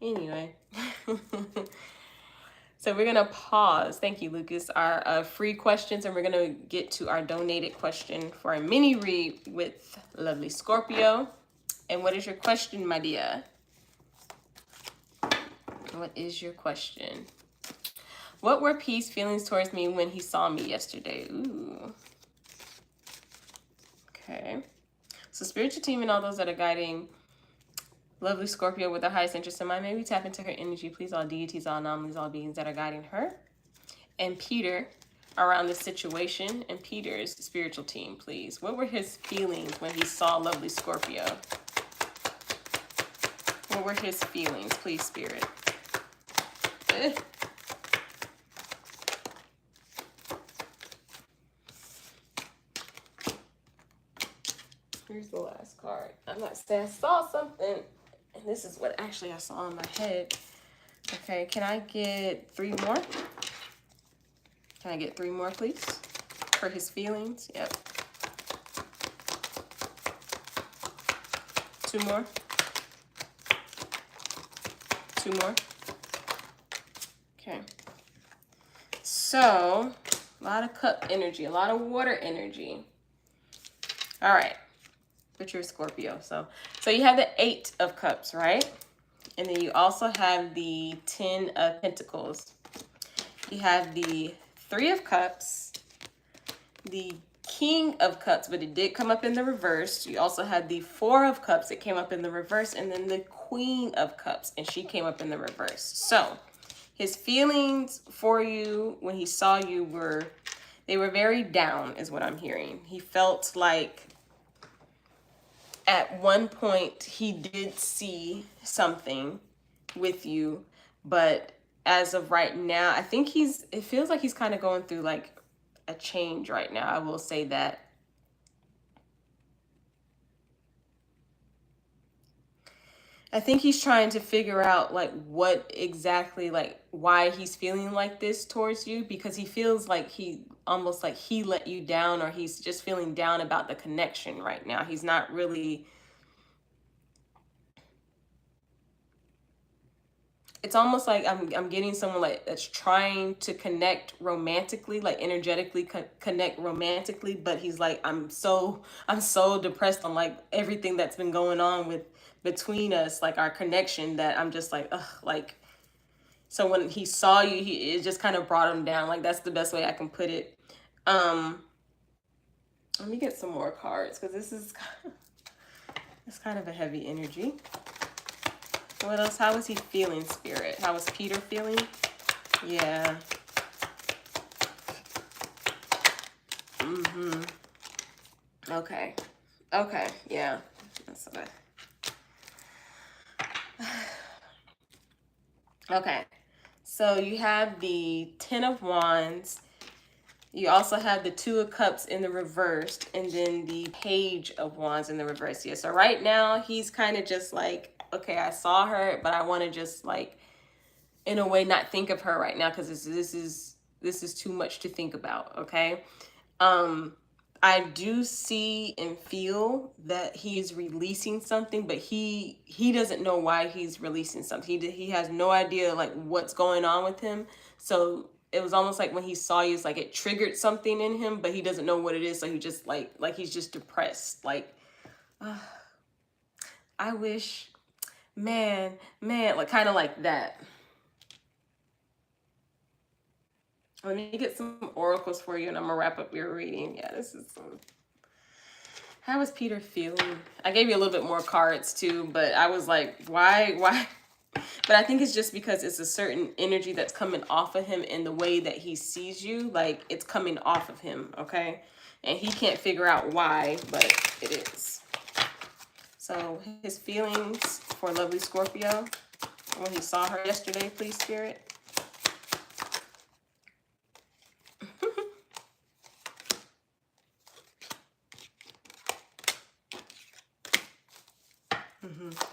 anyway. So we're going to pause. Thank you, Lucas. Our free questions, and we're going to get to our donated question for a mini read with Lovely Scorpio. And what is your question, my dear? What is your question? What were P's feelings towards me when he saw me yesterday? Ooh. Okay. So spiritual team and all those that are guiding Lovely Scorpio with the highest interest in mind, maybe tap into her energy, please. All deities, all anomalies, all beings that are guiding her. And Peter around this situation, and Peter's spiritual team, please. What were his feelings when he saw Lovely Scorpio? What were his feelings, please, Spirit? Here's the last card. I'm not saying I saw something, and this is what actually I saw in my head. Okay, can I get 3 more? Can I get 3 more, please? For his feelings. Yep. 2 more. 2 more. Okay. So, a lot of cup energy, a lot of water energy. All right. But you're a Scorpio. So you have the 8 of Cups, right? And then you also have the 10 of Pentacles. You have the 3 of Cups, the King of Cups, but it did come up in the reverse. You also had the 4 of Cups. It came up in the reverse. And then the Queen of Cups, and she came up in the reverse. So his feelings for you when he saw you were very down, is what I'm hearing. He felt like at one point he did see something with you, but as of right now, I think it feels like he's kind of going through like a change right now. I will say that. I think he's trying to figure out like what exactly, like why he's feeling like this towards you, because he feels like he almost like he let you down, or he's just feeling down about the connection right now. He's not really, it's almost like I'm getting someone like that's trying to connect romantically, like energetically connect romantically, but he's like, I'm so depressed on like everything that's been going on with between us, like our connection, that I'm just like, ugh, like, so when he saw you, it just kind of brought him down. Like, that's the best way I can put it. Let me get some more cards, because this is it's kind of a heavy energy. What else? How was he feeling, Spirit? How was Peter feeling? Yeah. Okay. Okay. Yeah. That's okay. Okay. So you have the 10 of Wands. You also have the 2 of Cups in the reverse, and then the Page of Wands in the reverse. Yeah. So right now he's kind of just like, okay, I saw her, but I want to just like, in a way, not think of her right now, because this is too much to think about. Okay. I do see and feel that he's releasing something, but he doesn't know why he's releasing something. He has no idea like what's going on with him. So it was almost like when he saw you, it's like it triggered something in him, but he doesn't know what it is. So he just like he's just depressed. Like, I wish, man, like kind of like that. Let me get some oracles for you, and I'm gonna wrap up your reading. Yeah, this is how was Peter feeling? I gave you a little bit more cards too, but I was like, why? But I think it's just because it's a certain energy that's coming off of him in the way that he sees you. Like, it's coming off of him, okay? And he can't figure out why, but it is. So his feelings for lovely Scorpio when he saw her yesterday, please, Spirit.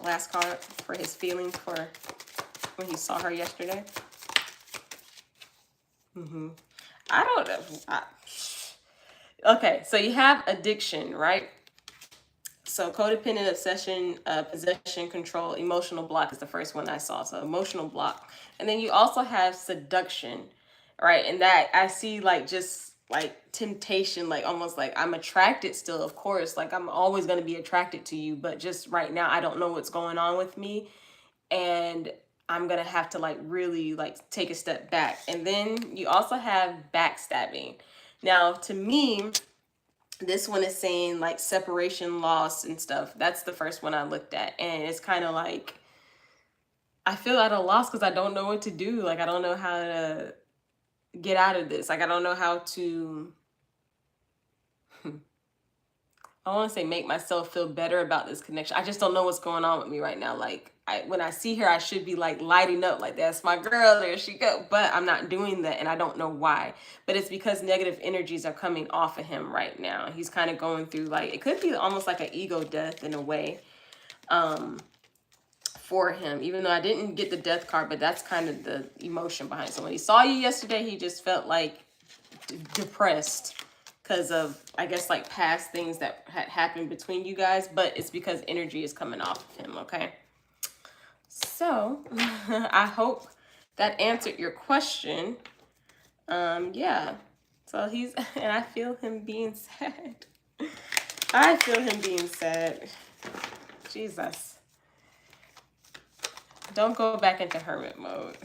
Last card for his feelings for when he saw her yesterday. I don't know. Okay, so you have addiction, right? So codependent, obsession, possession, control, emotional block is the first one I saw. So emotional block. And then you also have seduction, right? And that I see like just like temptation, like almost like I'm attracted still, of course. Like I'm always going to be attracted to you. But just right now, I don't know what's going on with me. And I'm going to have to like really like take a step back. And then you also have backstabbing. Now, to me, this one is saying like separation, loss and stuff. That's the first one I looked at. And it's kind of like, I feel at a loss because I don't know what to do. Like, I don't know how to get out of this. Like, I don't know how to, I want to say make myself feel better about this connection. I just don't know what's going on with me right now. Like, when I see her, I should be like lighting up, like that's my girl, there she go. But I'm not doing that, and I don't know why. But it's because negative energies are coming off of him right now. He's kind of going through like, it could be almost like an ego death in a way. for him, even though I didn't get the death card, but that's kind of the emotion behind it. So when he saw you yesterday, he just felt like depressed because of, I guess, like past things that had happened between you guys, but it's because energy is coming off of him, okay? So I hope that answered your question. Yeah. So he's, and I feel him being sad. I feel him being sad. Jesus. Don't go back into hermit mode.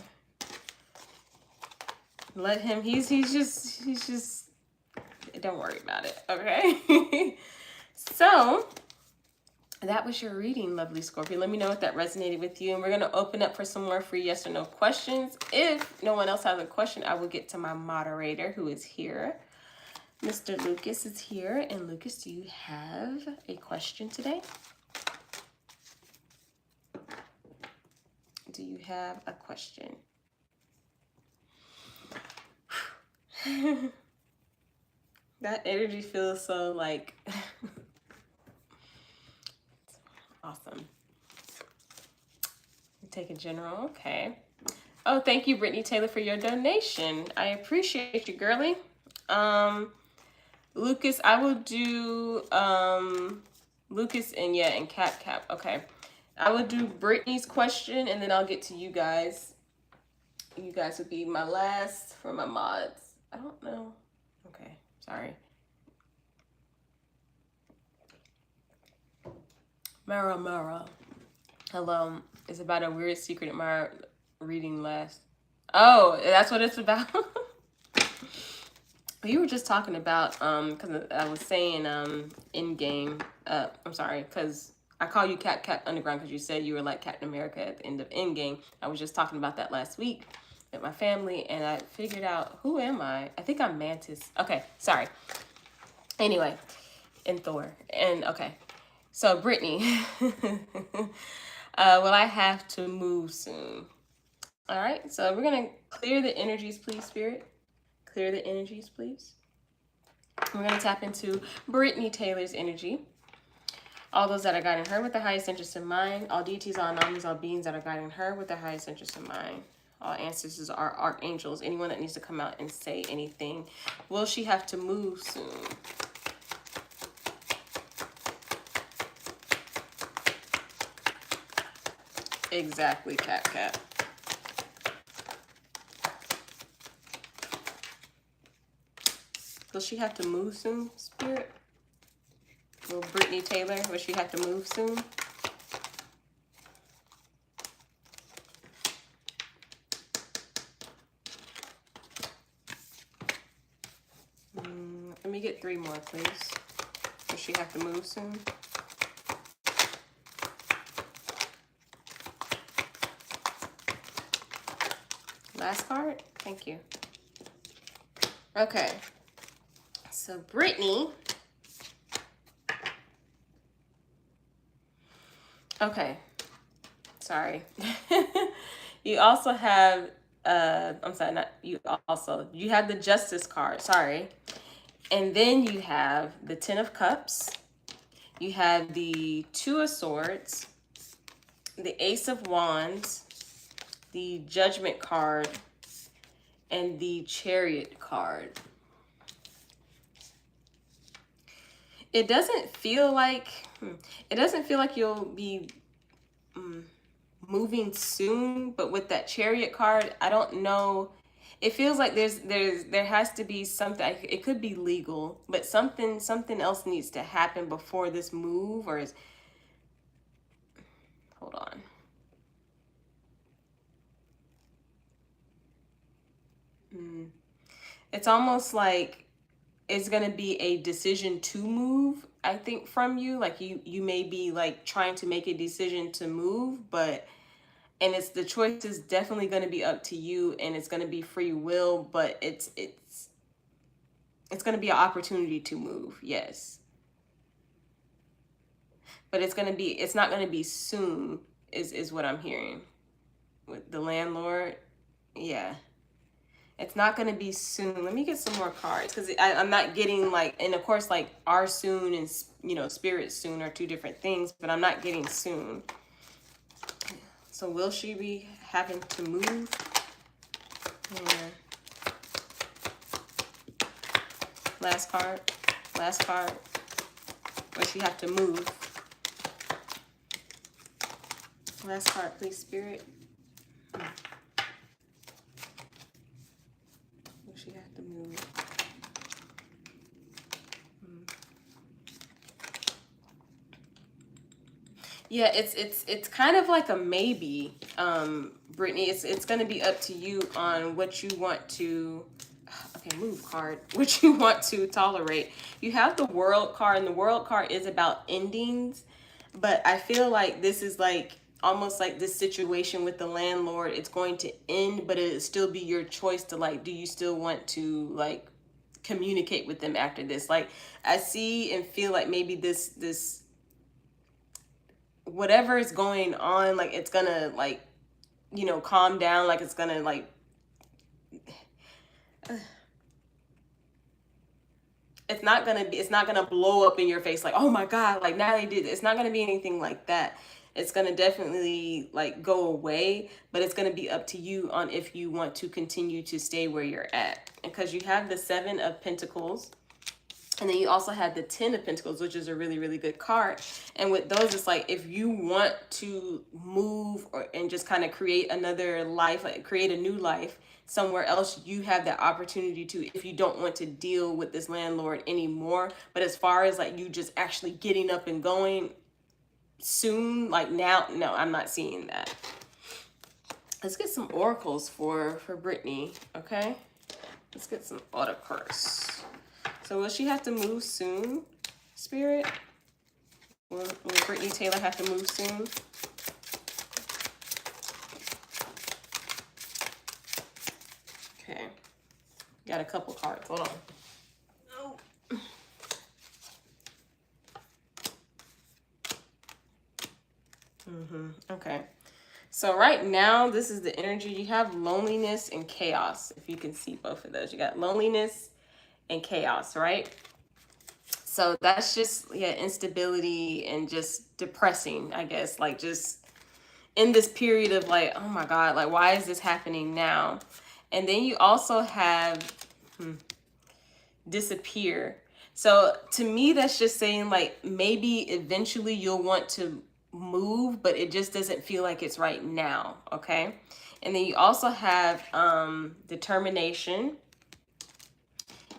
Let him, he's just, don't worry about it, okay? So that was your reading, lovely Scorpio. Let me know if that resonated with you. And we're going to open up for some more free yes or no questions. If no one else has a question, I will get to my moderator who is here. Mr. Lucas is here. And Lucas, do you have a question today? Do you have a question? That energy feels so like awesome. Take a general, okay. Oh, thank you, Brittany Taylor, for your donation. I appreciate you, girly. Lucas, I will do Lucas and Cap. Okay. I will do Brittany's question and then I'll get to you guys. You guys would be my last for my mods. I don't know. Okay, sorry. Mara. Hello. It's about a weird secret in my reading last. Oh, that's what it's about. You were just talking about because I was saying in game. I'm sorry, because I call you Cap Underground because you said you were like Captain America at the end of Endgame. I was just talking about that last week with my family, and I figured out, who am I? I think I'm Mantis. Okay, sorry. Anyway, and Thor. And okay, so Brittany, will I have to move soon? All right, so we're going to clear the energies, please, Spirit. Clear the energies, please. We're going to tap into Brittany Taylor's energy. All those that are guiding her with the highest interest in mind. All deities, all anomalies, all beings that are guiding her with the highest interest in mind. All ancestors are archangels. Anyone that needs to come out and say anything. Will she have to move soon? Exactly, Cat. Will she have to move soon, Spirit? Will Brittany Taylor, will she have to move soon? Let me get 3 more, please. Will she have to move soon? Last card? Thank you. Okay. So Brittany. Okay. Sorry. You also have, I'm sorry, not you also. You have the Justice card. Sorry. And then you have the 10 of Cups. You have the 2 of Swords. The Ace of Wands. The Judgment card. And the Chariot card. It doesn't feel like you'll be moving soon, but with that Chariot card, I don't know. It feels like there has to be something. It could be legal, but something else needs to happen before this move. Or is, hold on. It's almost like it's going to be a decision to move, I think, from you. Like you may be like trying to make a decision to move, and it's, the choice is definitely going to be up to you, and it's going to be free will, but it's going to be an opportunity to move. Yes. But it's not going to be soon is what I'm hearing with the landlord. Yeah. It's not going to be soon. Let me get some more cards, because I'm not getting like, and of course, like our soon and, Spirit soon are 2 different things, but I'm not getting soon. So will she be having to move? Yeah. Last card. Last card. Will she have to move? Last card, please, Spirit. Will she have to move? Yeah, it's kind of like a maybe, Brittany. It's gonna be up to you on what you want to. Okay, move card. What you want to tolerate. You have the World card, and the World card is about endings, but I feel like this is like almost like this situation with the landlord. It's going to end, but it'll still be your choice to like. Do you still want to like communicate with them after this? Like I see and feel like maybe this whatever is going on, like it's gonna like, you know, calm down, like it's gonna like it's not gonna blow up in your face like, oh my god, like now they did. It's not gonna be anything like that. It's gonna definitely like go away, but it's gonna be up to you on if you want to continue to stay where you're at. Because you have the 7 of Pentacles, and then you also have the 10 of Pentacles, which is a really, really good card. And with those, it's like if you want to move and just kind of create another life, like create a new life somewhere else, you have that opportunity to, if you don't want to deal with this landlord anymore. But as far as like you just actually getting up and going soon, like now, no, I'm not seeing that. Let's get some oracles for Brittany, okay? Let's get some autocars. So will she have to move soon, Spirit? Will Brittany Taylor have to move soon? Okay. Got a couple cards. Hold on. Oh. Okay. So right now, this is the energy. You have loneliness and chaos. If you can see both of those. You got loneliness and chaos, right? So that's just, yeah, instability and just depressing, I guess. Like just in this period of like, oh my God, like why is this happening now? And then you also have disappear. So to me, that's just saying like maybe eventually you'll want to move, but it just doesn't feel like it's right now, okay? And then you also have determination.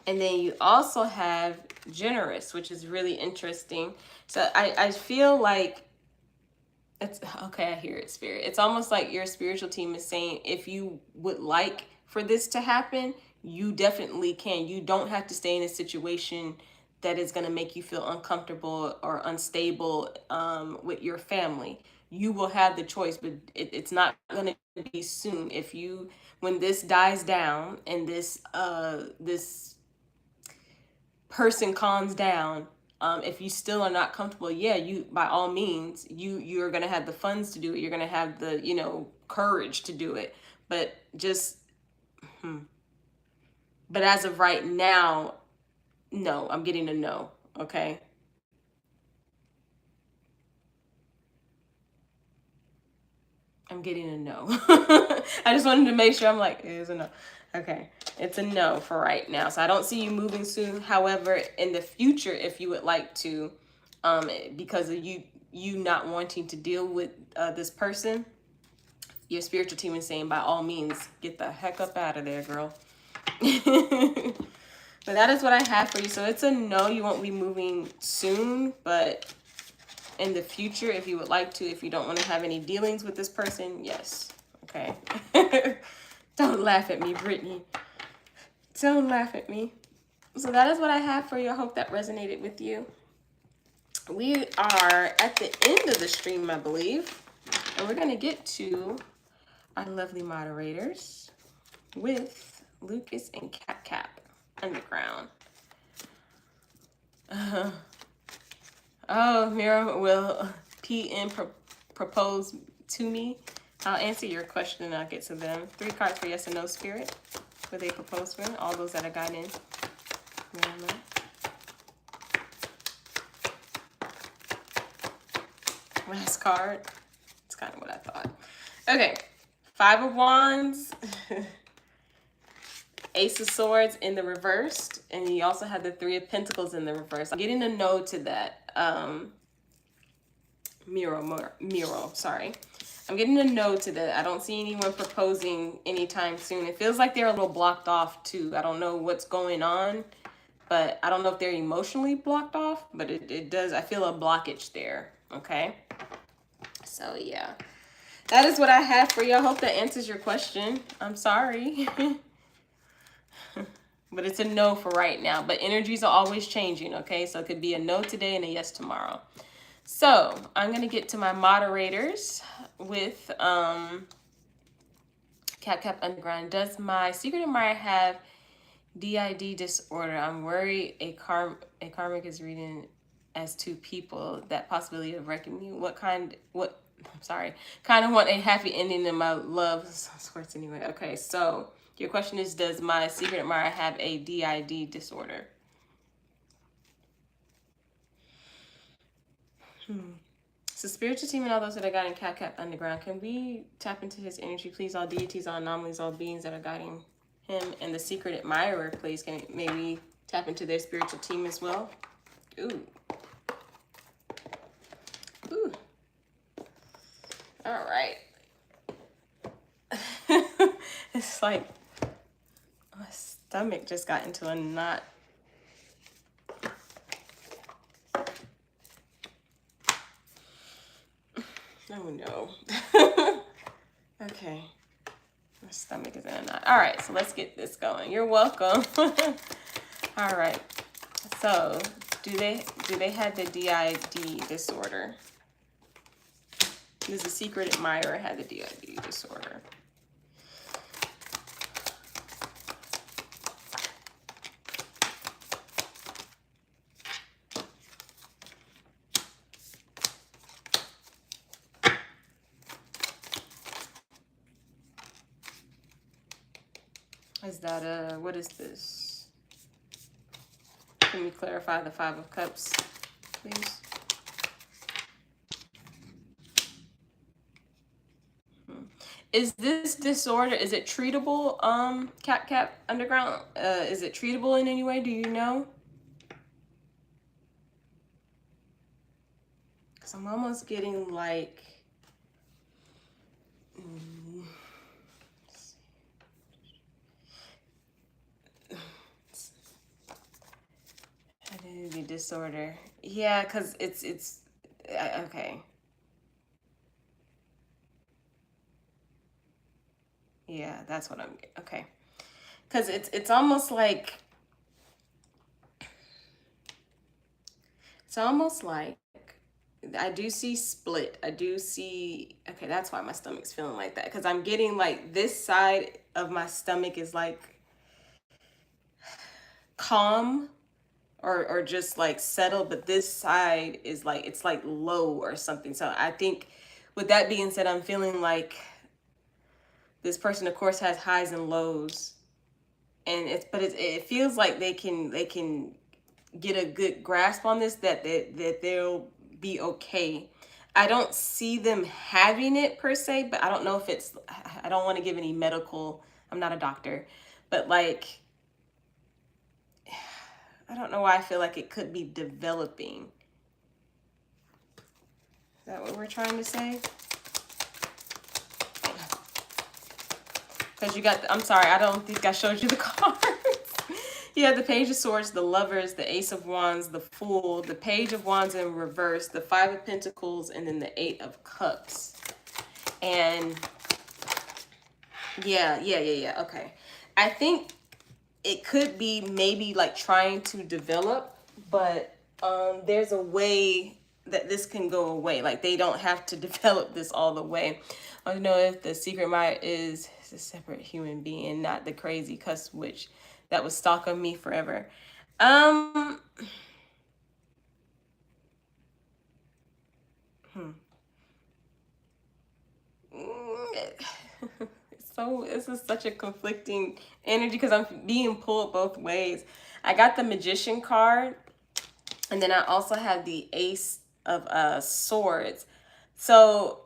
And then you also have generous, which is really interesting. So I feel like it's okay. I hear it, Spirit. It's almost like your spiritual team is saying, if you would like for this to happen, you definitely can. You don't have to stay in a situation that is going to make you feel uncomfortable or unstable with your family. You will have the choice, but it's not going to be soon. If you, when this dies down and this person calms down, if you still are not comfortable, yeah, you, by all means, you're gonna have the funds to do it. You're gonna have the, you know, courage to do it. But just, but as of right now, no, I'm getting a no. Okay. I'm getting a no. I just wanted to make sure. I'm like, it is a no. Okay, it's a no for right now. So I don't see you moving soon. However, in the future, if you would like to, because of you not wanting to deal with this person, your spiritual team is saying, by all means, get the heck up out of there, girl. But that is what I have for you. So it's a no, you won't be moving soon, but in the future, if you would like to, if you don't want to have any dealings with this person, yes. Okay. Don't laugh at me, Brittany. Don't laugh at me. So that is what I have for you. I hope that resonated with you. We are at the end of the stream, I believe. And we're going to get to our lovely moderators with Lucas and Cap Underground. Oh, Mira will PM propose to me. I'll answer your question and I'll get to them. 3 cards for yes and no, Spirit. Will they propose for all those that have gotten in? Last card. It's kind of what I thought. Okay, Five of Wands, Ace of Swords in the reversed, and you also have the Three of Pentacles in the reverse. I'm getting a no to that. Miro, sorry. I'm getting a no to that. I don't see anyone proposing anytime soon. It feels like they're a little blocked off too. I don't know what's going on, but I don't know if they're emotionally blocked off, but it does. I feel a blockage there. Okay. So yeah, that is what I have for you. I hope that answers your question. I'm sorry. But it's a no for right now. But energies are always changing, okay? So it could be a no today and a yes tomorrow. So I'm going to get to my moderators with Cap Underground. Does my secret admirer have DID disorder? I'm worried a karmic is reading as two people. That possibility of wrecking me. Kind of want a happy ending in my love. Squirts anyway. Okay, so your question is, does my secret admirer have a DID disorder? So spiritual team and all those that are guiding Cap Underground, can we tap into his energy, please? All deities, all anomalies, all beings that are guiding him, and the secret admirer, please, can maybe tap into their spiritual team as well? Ooh. Ooh. All right. It's like my stomach just got into a knot. Oh no. Okay. My stomach is in a knot. All right, so let's get this going. You're welcome. All right. So, do they have the DID disorder? Does the secret admirer have the DID disorder? Is that what is this? Can we clarify the Five of Cups, please? Is this disorder, is it treatable, Cap Underground? Is it treatable in any way? Do you know? Because I'm almost getting like... identity disorder. Yeah, because it's okay. Yeah, that's what I'm... Okay. Because it's almost like... It's almost like I do see split. I do see... Okay, that's why my stomach's feeling like that. Because I'm getting like this side of my stomach is like calm or just like settled. But this side is like, it's like low or something. So I think with that being said, I'm feeling like this person, of course, has highs and lows. And it feels like they can get a good grasp on this, that they'll be okay. I don't see them having it per se, but I don't know if it's... I don't want to give any medical... I'm not a doctor, but like, I don't know why I feel like it could be developing. Is that what we're trying to say? Because you got I'm sorry, I don't think I showed you the cards. You have the Page of Swords, the Lovers, the Ace of Wands, the Fool, the Page of Wands in reverse, the Five of Pentacles, and then the Eight of Cups. And yeah. Okay. I think it could be maybe like trying to develop, but there's a way that this can go away. Like they don't have to develop this all the way. I don't know if the secret admirer is a separate human being, not the crazy cuss witch that was stalking me forever. So this is such a conflicting energy because I'm being pulled both ways. I got the Magician card, and then I also have the Ace of Swords. So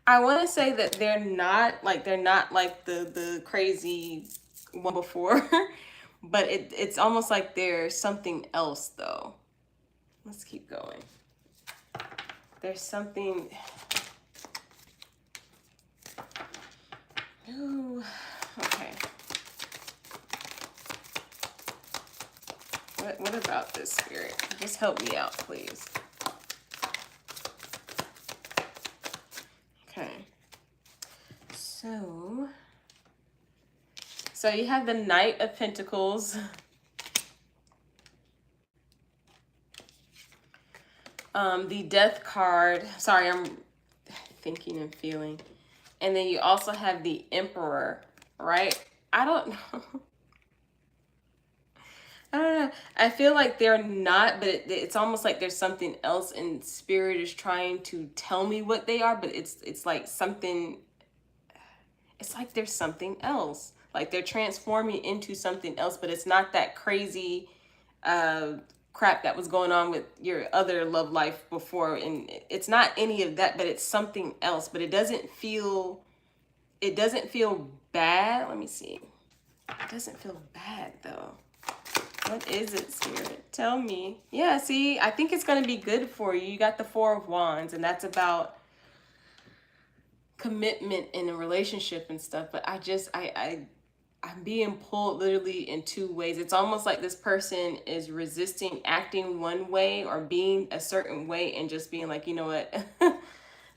I want to say that they're not like the crazy one before, but it's almost like they're something else though. Let's keep going. There's something. Ooh, okay. What about this, Spirit? Just help me out, please. Okay. So you have the Knight of Pentacles. The Death card. Sorry, I'm thinking and feeling. And then you also have the Emperor, right? I don't know. I don't know. I feel like they're not, but it's almost like there's something else, and Spirit is trying to tell me what they are, but it's like something. It's like there's something else. Like they're transforming into something else, but it's not that crazy crap that was going on with your other love life before, and it's not any of that, but it's something else. But it doesn't feel bad. Let me see. It doesn't feel bad though. What is it, Spirit? Tell me. Yeah, see, I think it's going to be good for you. You got the Four of Wands, and that's about commitment in a relationship and stuff. But I'm being pulled literally in two ways. It's almost like this person is resisting acting one way or being a certain way and just being like, you know what,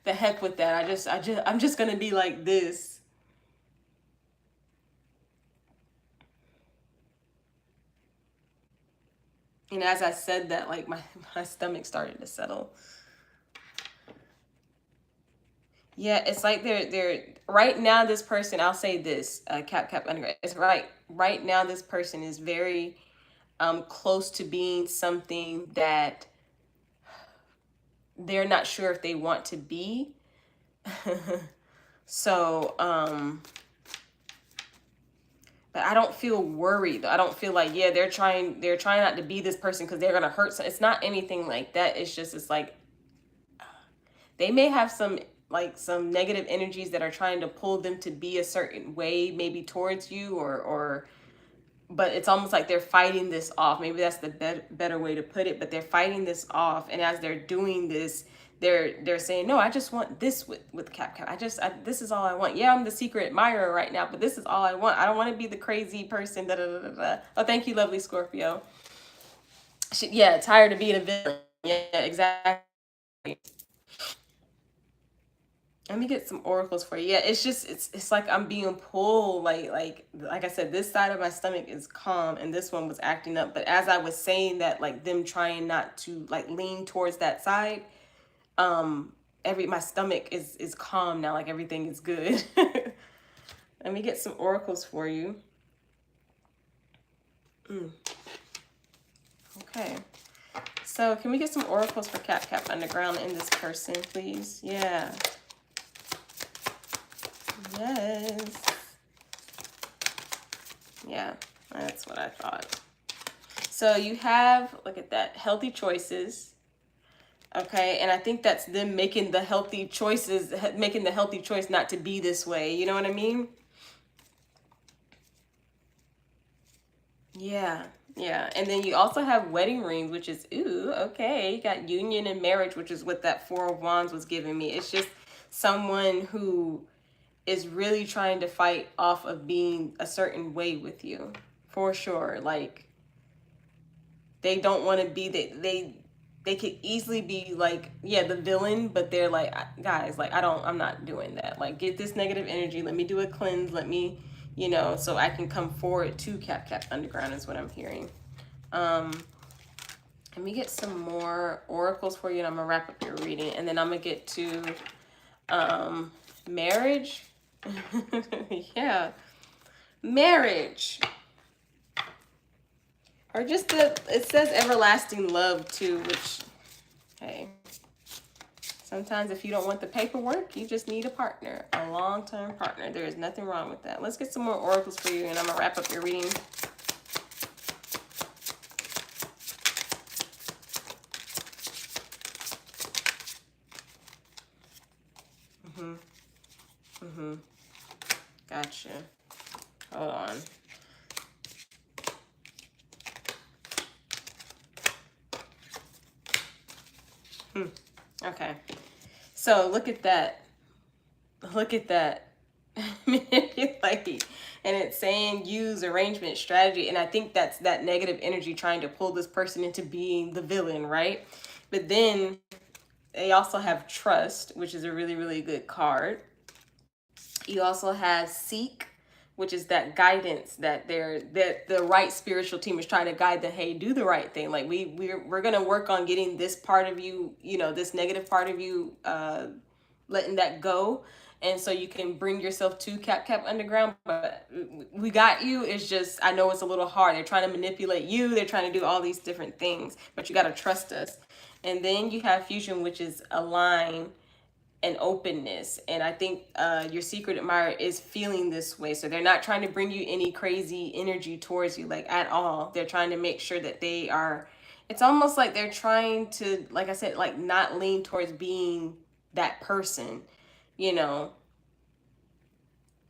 the heck with that. I'm just going to be like this. And as I said that, like my stomach started to settle. Yeah, it's like they're right now. This person, I'll say this, cap undergrad. It's right now. This person is very close to being something that they're not sure if they want to be. So, but I don't feel worried. I don't feel like, yeah, they're trying not to be this person because they're gonna hurt. So it's not anything like that. It's like they may have some negative energies that are trying to pull them to be a certain way, maybe towards you, or but it's almost like they're fighting this off. Maybe that's the better way to put it, but they're fighting this off. And as they're doing this, they're saying, no, I just want this with Cap. This is all I want. Yeah, I'm the secret admirer right now, but this is all I want. I don't want to be the crazy person. Da, da, da, da, da. Oh, thank you, lovely Scorpio. Yeah, tired of being a villain. Yeah, exactly. Let me get some oracles for you. Yeah, it's just it's like I'm being pulled, like I said, this side of my stomach is calm and this one was acting up. But as I was saying that, like them trying not to like lean towards that side, my stomach is calm now, like everything is good. Let me get some oracles for you. Okay. So can we get some oracles for Cap Underground in this person, please? Yeah. Yes. Yeah, that's what I thought. So you have, look at that, healthy choices. Okay, and I think that's them making the healthy choices, making the healthy choice not to be this way. You know what I mean? Yeah, yeah. And then you also have wedding rings, which is, ooh, okay. You got union and marriage, which is what that Four of Wands was giving me. It's just someone who is really trying to fight off of being a certain way with you, for sure. Like they don't want to be they could easily be like, yeah, the villain, but they're like, guys, like I'm not doing that. Like get this negative energy, let me do a cleanse, let me, so I can come forward to Cap Underground is what I'm hearing. Let me get some more oracles for you and I'm gonna wrap up your reading, and then I'm gonna get to marriage. Yeah, marriage, or just it says everlasting love too, which, hey, sometimes if you don't want the paperwork, you just need a partner, a long-term partner. There is nothing wrong with that. Let's get some more oracles for you and I'm gonna wrap up your reading. Mm-hmm. Gotcha. Hold on. Okay. So look at that. Look at that. Manipulate. And it's saying use arrangement strategy. And I think that's that negative energy trying to pull this person into being the villain, right? But then they also have trust, which is a really, really good card. You also have seek, which is that guidance that the right spiritual team is trying to guide them. Hey, do the right thing. Like we're gonna work on getting this part of you, this negative part of you, letting that go, and so you can bring yourself to Cap Underground. But we got you. It's just, I know it's a little hard. They're trying to manipulate you. They're trying to do all these different things, but you got to trust us. And then you have fusion, which is align and openness. And I think your secret admirer is feeling this way. So they're not trying to bring you any crazy energy towards you, like at all. They're trying to make sure that they are, it's almost like they're trying to, like I said, like not lean towards being that person, you know.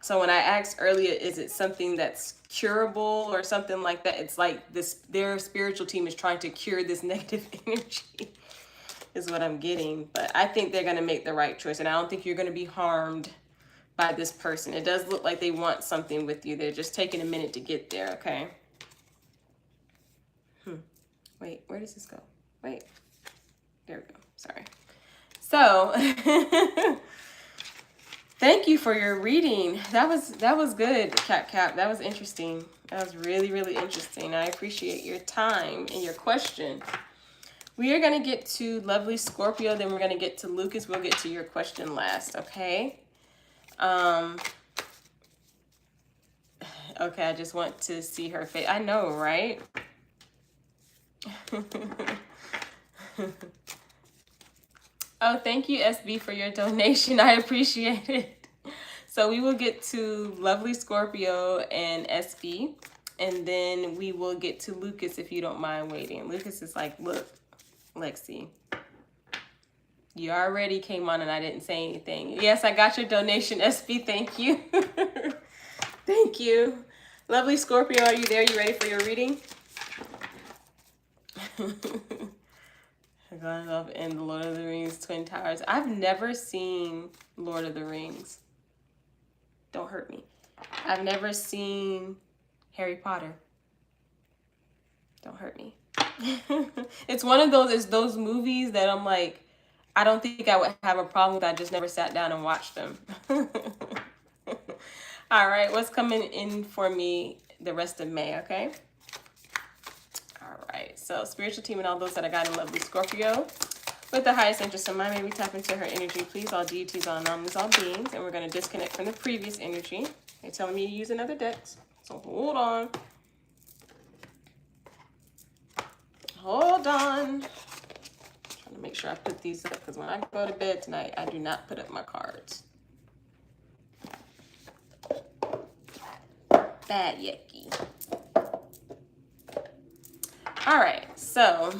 So when I asked earlier, is it something that's curable or something like that? It's like this, their spiritual team is trying to cure this negative energy. Is what I'm getting. But I think they're going to make the right choice, and I don't think you're going to be harmed by this person. It does look like they want something with you. They're just taking a minute to get there. Okay. Wait, where does this go? Wait, there we go. Sorry. So thank you for your reading. That was good, Cap. That was interesting. That was really, really interesting. I appreciate your time and your question. We are going to get to lovely Scorpio, then we're going to get to Lucas. We'll get to your question last, okay? Okay, I just want to see her face. I know, right? Oh, thank you, SB, for your donation. I appreciate it. So we will get to lovely Scorpio and SB, and then we will get to Lucas if you don't mind waiting. Lucas is like, look, Lexi, you already came on and I didn't say anything. Yes, I got your donation, SB. Thank you. Thank you. Lovely Scorpio, are you there? You ready for your reading? Going up in the Lord of the Rings Twin Towers. I've never seen Lord of the Rings. Don't hurt me. I've never seen Harry Potter. Don't hurt me. It's one of those movies that I'm like, I don't think I would have a problem with. I just never sat down and watched them. All right, what's coming in for me the rest of May, okay? All right, so spiritual team and all those that I got in lovely Scorpio. With the highest interest in mind, may we tap into her energy, please. All deities, all anomalies, all beings. And we're going to disconnect from the previous energy. They're telling me to use another deck, so hold on. Hold on. Trying to make sure I put these up, because when I go to bed tonight, I do not put up my cards. Bad yucky. All right, so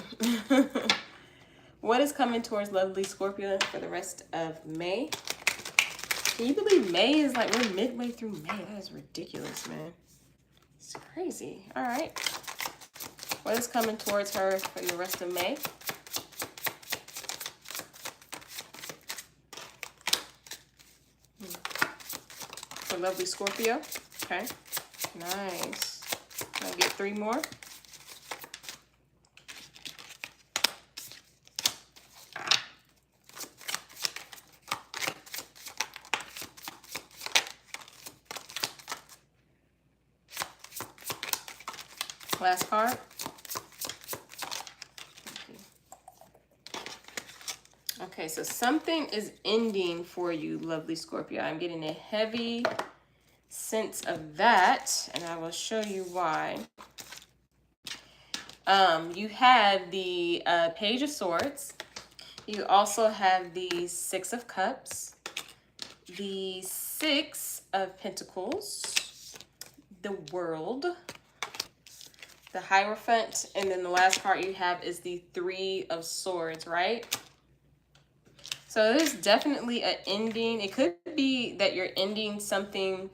what is coming towards lovely Scorpio for the rest of May? Can you believe May is like, we're midway through May? That is ridiculous, man. It's crazy. All right. What is coming towards her for the rest of May? For lovely Scorpio. Okay. Nice. Can I get 3 more? Last card. Okay, so something is ending for you, lovely Scorpio. I'm getting a heavy sense of that, and I will show you why. You have the Page of Swords. You also have the 6 of Cups, the 6 of Pentacles, the World, the Hierophant, and then the last card you have is the 3 of Swords, right? So there's definitely an ending. It could be that you're ending something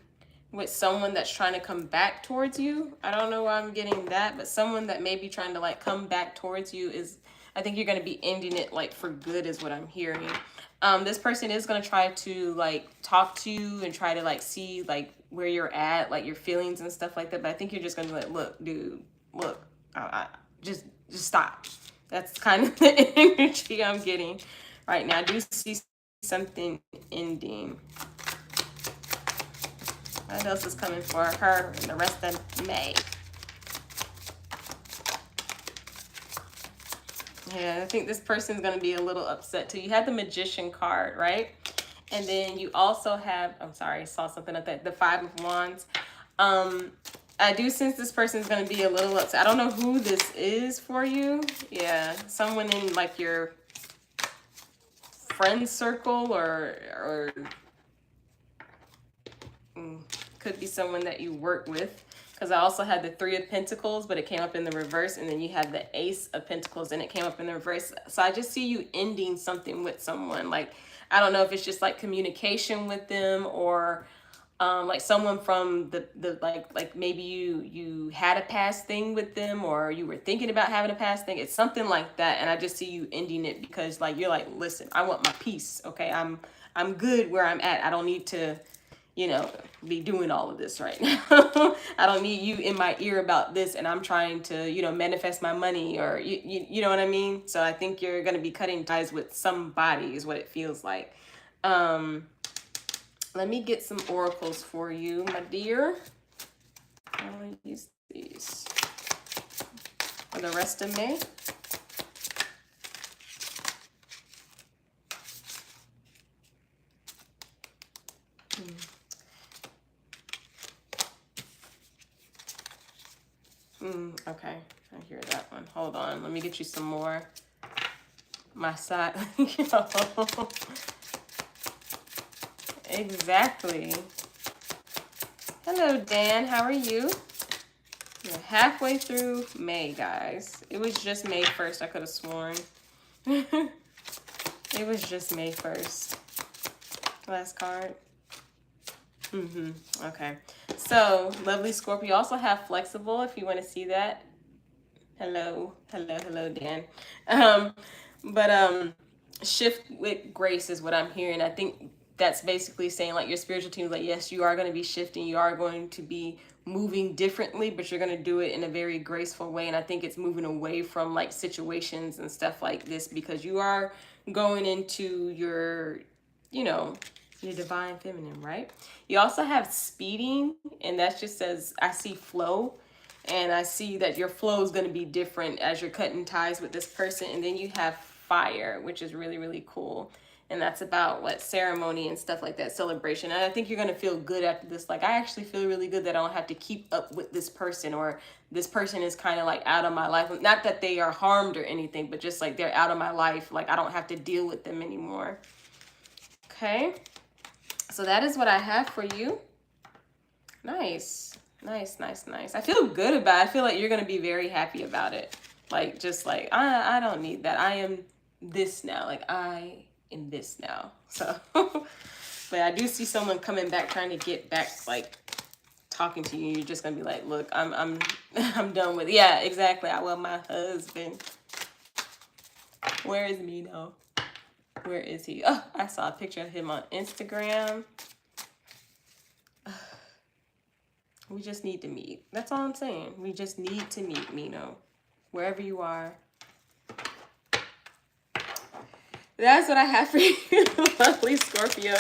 with someone that's trying to come back towards you. I don't know why I'm getting that, but someone that may be trying to like come back towards you is, I think you're going to be ending it like for good is what I'm hearing. This person is going to try to like talk to you and try to like see like where you're at, like your feelings and stuff like that. But I think you're just going to be like, look, dude, look, just stop. That's kind of the energy I'm getting right now. I do see something ending. What else is coming for her in the rest of May? Yeah, I think this person's going to be a little upset too. You had the Magician card, right? And then you also have, I'm sorry, I saw something like that, the Five of Wands. I do sense this person's going to be a little upset. I don't know who this is for you. Yeah, someone in like your friend circle or could be someone that you work with, because I also had the Three of Pentacles, but it came up in the reverse, and then you have the Ace of Pentacles and it came up in the reverse. So I just see you ending something with someone. Like, I don't know if it's just like communication with them, or like someone from the like maybe you had a past thing with them, or you were thinking about having a past thing. It's something like that, and I just see you ending it because like you're like, listen, I want my peace. Okay, I'm good where I'm at. I don't need to, you know, be doing all of this right now. I don't need you in my ear about this, and I'm trying to, you know, manifest my money, or you know what I mean? So I think you're going to be cutting ties with somebody is what it feels like. Let me get some oracles for you, my dear. I'm going to use these for the rest of May. Okay, I hear that one. Hold on, let me get you some more. My side, you know. Exactly. Hello, Dan. How are you? You're halfway through May, guys. It was just May 1st. I could have sworn. It was just May 1st. Last card. Okay. So, lovely Scorpio. You also have flexible if you want to see that. Hello, Dan. Shift with grace is what I'm hearing. I think that's basically saying like your spiritual team is like, yes, you are going to be shifting. You are going to be moving differently, but you're going to do it in a very graceful way. And I think it's moving away from like situations and stuff like this, because you are going into your, you know, your divine feminine, right? You also have speeding, and that just says, I see flow. And I see that your flow is going to be different as you're cutting ties with this person. And then you have fire, which is really, really cool. And that's about what ceremony and stuff like that, celebration. And I think you're going to feel good after this. Like, I actually feel really good that I don't have to keep up with this person, or this person is kind of like out of my life. Not that they are harmed or anything, but just like they're out of my life. Like, I don't have to deal with them anymore. Okay. So that is what I have for you. Nice. Nice. I feel good about it. I feel like you're going to be very happy about it. Like, just like, I don't need that. I am this now. Like, I am this now. So, but I do see someone coming back, trying to get back, like, talking to you. You're just going to be like, look, I'm done with it. Yeah, exactly. I want my husband. Where is Mino? Where is he? Oh, I saw a picture of him on Instagram. We just need to meet. That's all I'm saying. We just need to meet, Mino. Wherever you are. That's what I have for you, lovely Scorpio.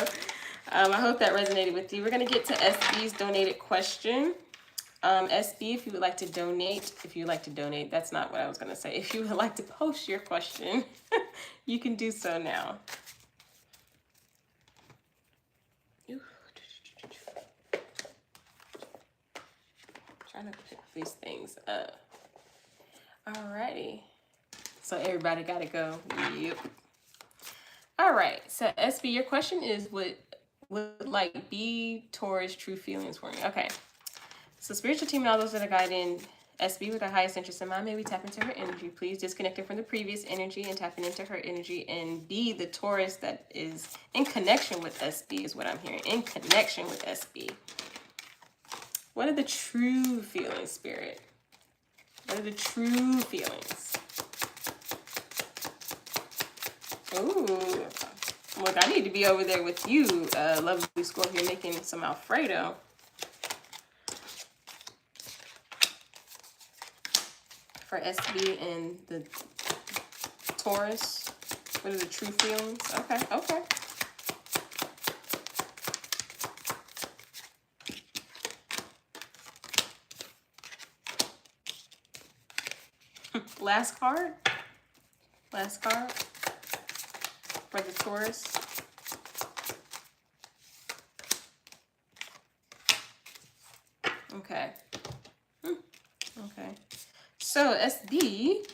I hope that resonated with you. We're going to get to SB's donated question. SB, if you would like to donate, that's not what I was going to say. If you would like to post your question, you can do so now. Trying to pick these things up. Alrighty. So everybody got to go. Yep. All right. So SB, your question is, would like be Taurus true feelings for me? Okay. So spiritual team and all those that are guiding SB, with our highest interest in mind, may we tap into her energy? Please disconnect her from the previous energy and tapping into her energy and be the Taurus that is in connection with SB is what I'm hearing. In connection with SB. What are the true feelings, Spirit? What are the true feelings? Ooh. Look, I need to be over there with you, lovely Scorpio, making some Alfredo. For SB and the Taurus. What are the true feelings? Okay, okay. Last card. Last card for the Taurus. Okay. Okay. So SB,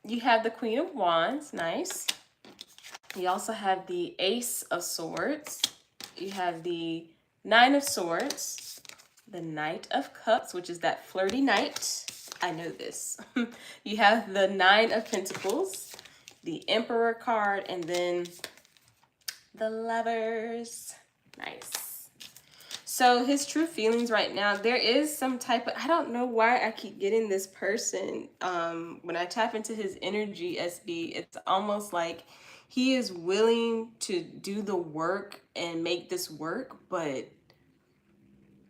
you have the Queen of Wands. Nice. You also have the Ace of Swords. You have the Nine of Swords. The Knight of Cups, which is that flirty knight. I know this. You have the Nine of Pentacles, the Emperor card, and then the Lovers. Nice. So his true feelings right now, there is some type of, I don't know why I keep getting this person. When I tap into his energy, SB, it's almost like he is willing to do the work and make this work, but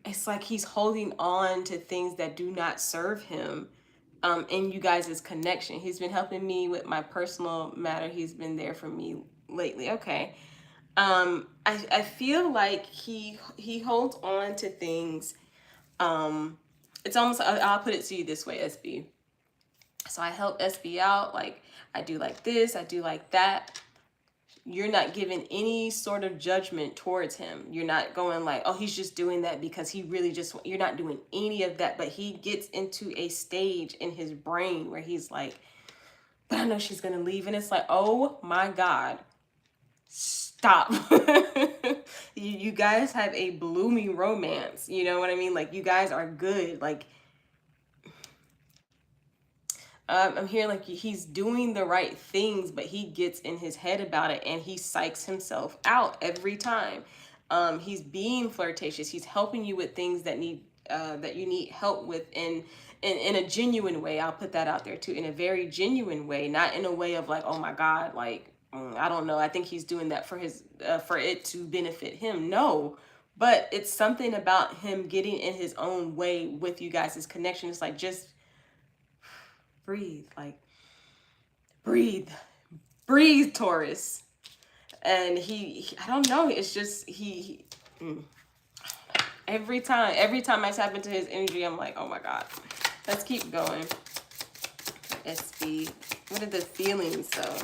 it's like he's holding on to things that do not serve him in you guys' connection. He's been helping me with my personal matter. He's been there for me lately. Okay. I feel like he holds on to things. It's almost, I'll put it to you this way, SB. So I help SB out. Like, I do like this, I do like that. You're not giving any sort of judgment towards him. You're not going like, oh, he's just doing that because he really just, you're not doing any of that. But he gets into a stage in his brain where he's like, but I know she's going to leave. And it's like, oh my God, stop. You guys have a blooming romance. You know what I mean? Like, you guys are good. Like, I'm hearing like he's doing the right things, but he gets in his head about it and he psychs himself out every time. He's being flirtatious. He's helping you with things that you need help with in a genuine way. I'll put that out there too, in a very genuine way, not in a way of like, oh my God, like, I don't know. I think he's doing that for for it to benefit him. No, but it's something about him getting in his own way with you guys' connection. It's like, just breathe, like, breathe, Taurus. And he I don't know, it's just every time I tap into his energy, I'm like, oh my God. Let's keep going. SB, what are the feelings though?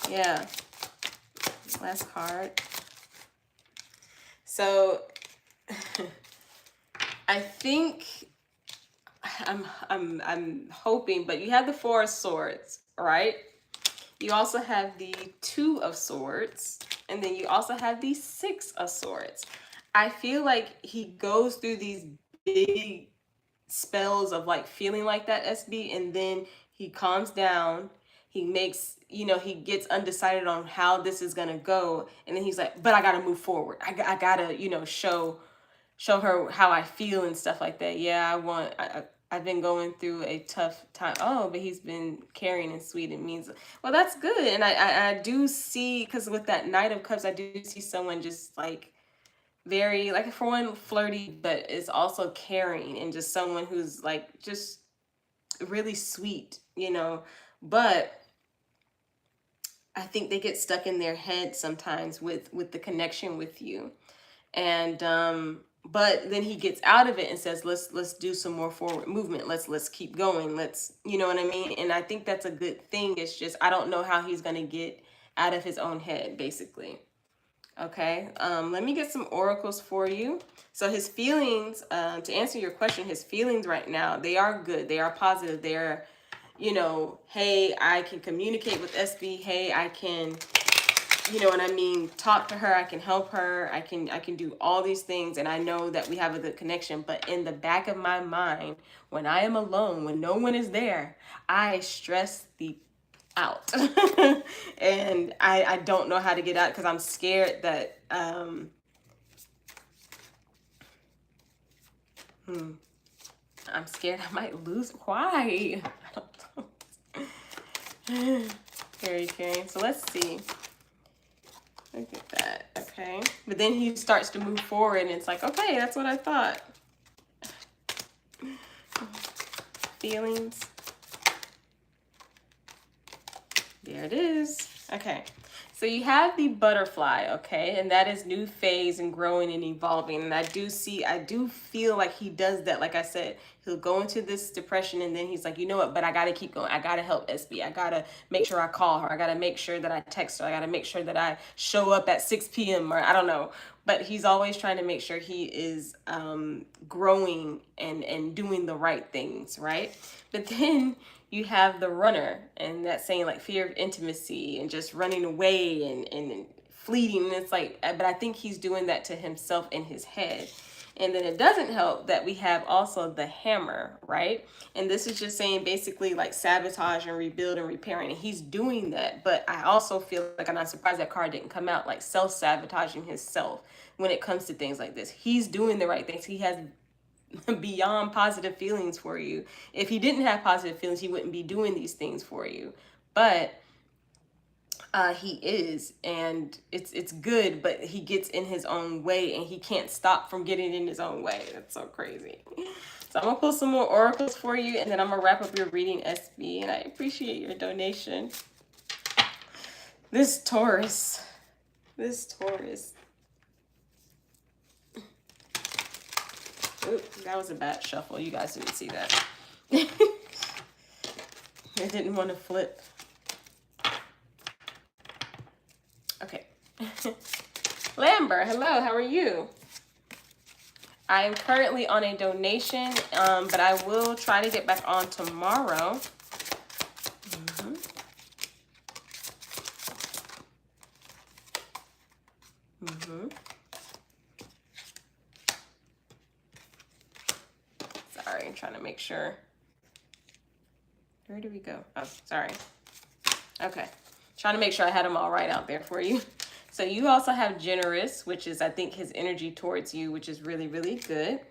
Yeah, last card. So I think I'm hoping, but you have the Four of Swords, right? You also have the Two of Swords, and then you also have the Six of Swords. I feel like he goes through these big spells of like feeling like that, SB, and then he calms down. He makes, he gets undecided on how this is gonna go, and then he's like, but I gotta move forward. I gotta, show her how I feel and stuff like that. Yeah, I've been going through a tough time. Oh, but he's been caring and sweet. It means, well, that's good. And I do see, because with that Knight of Cups, I do see someone just like very, like, for one, flirty, but is also caring, and just someone who's like just really sweet, But I think they get stuck in their head sometimes with the connection with you. And but then he gets out of it and says, let's do some more forward movement. Let's keep going. You know what I mean? And I think that's a good thing. It's just, I don't know how he's going to get out of his own head, basically. Okay. Let me get some oracles for you. So his feelings, to answer your question, his feelings right now, they are good. They are positive. They're, hey, I can communicate with SB. Hey, I can you know what I mean, talk to her, I can help her, I can do all these things, and I know that we have a good connection. But in the back of my mind, when I am alone, when no one is there, I stress the out. And I don't know how to get out because I'm scared that I'm scared I might lose. Why? I don't know. Very caring. So let's see. Look at that. Okay. But then he starts to move forward and it's like, okay, that's what I thought. Feelings. There it is. Okay. So you have the butterfly, okay? And that is new phase and growing and evolving. And I do feel like he does that. Like I said, he'll go into this depression and then he's like, you know what, but I got to keep going. I got to help SB. I got to make sure I call her. I got to make sure that I text her. I got to make sure that I show up at 6 p.m. or I don't know. But he's always trying to make sure he is growing and doing the right things, right? But then you have the runner, and that's saying like fear of intimacy and just running away and fleeting. And it's like, but I think he's doing that to himself in his head. And then it doesn't help that we have also the hammer, right? And this is just saying basically like sabotage and rebuild and repairing. And he's doing that. But I also feel like I'm not surprised that card didn't come out, like self-sabotaging himself when it comes to things like this. He's doing the right things. He has beyond positive feelings for you. If he didn't have positive feelings, he wouldn't be doing these things for you. But he is, and it's good, but he gets in his own way and he can't stop from getting in his own way. That's so crazy. So I'm gonna pull some more oracles for you, and then I'm gonna wrap up your reading, SB, and I appreciate your donation. This Taurus. Oop, that was a bad shuffle. You guys didn't see that. I didn't want to flip. Okay. Lambert, hello, how are you? I am currently on a donation, but I will try to get back on tomorrow. Sorry, I'm trying to make sure. Where did we go? Oh, sorry. Okay. Trying to make sure I had them all right out there for you. So you also have generous, which is, I think, his energy towards you, which is really, really good.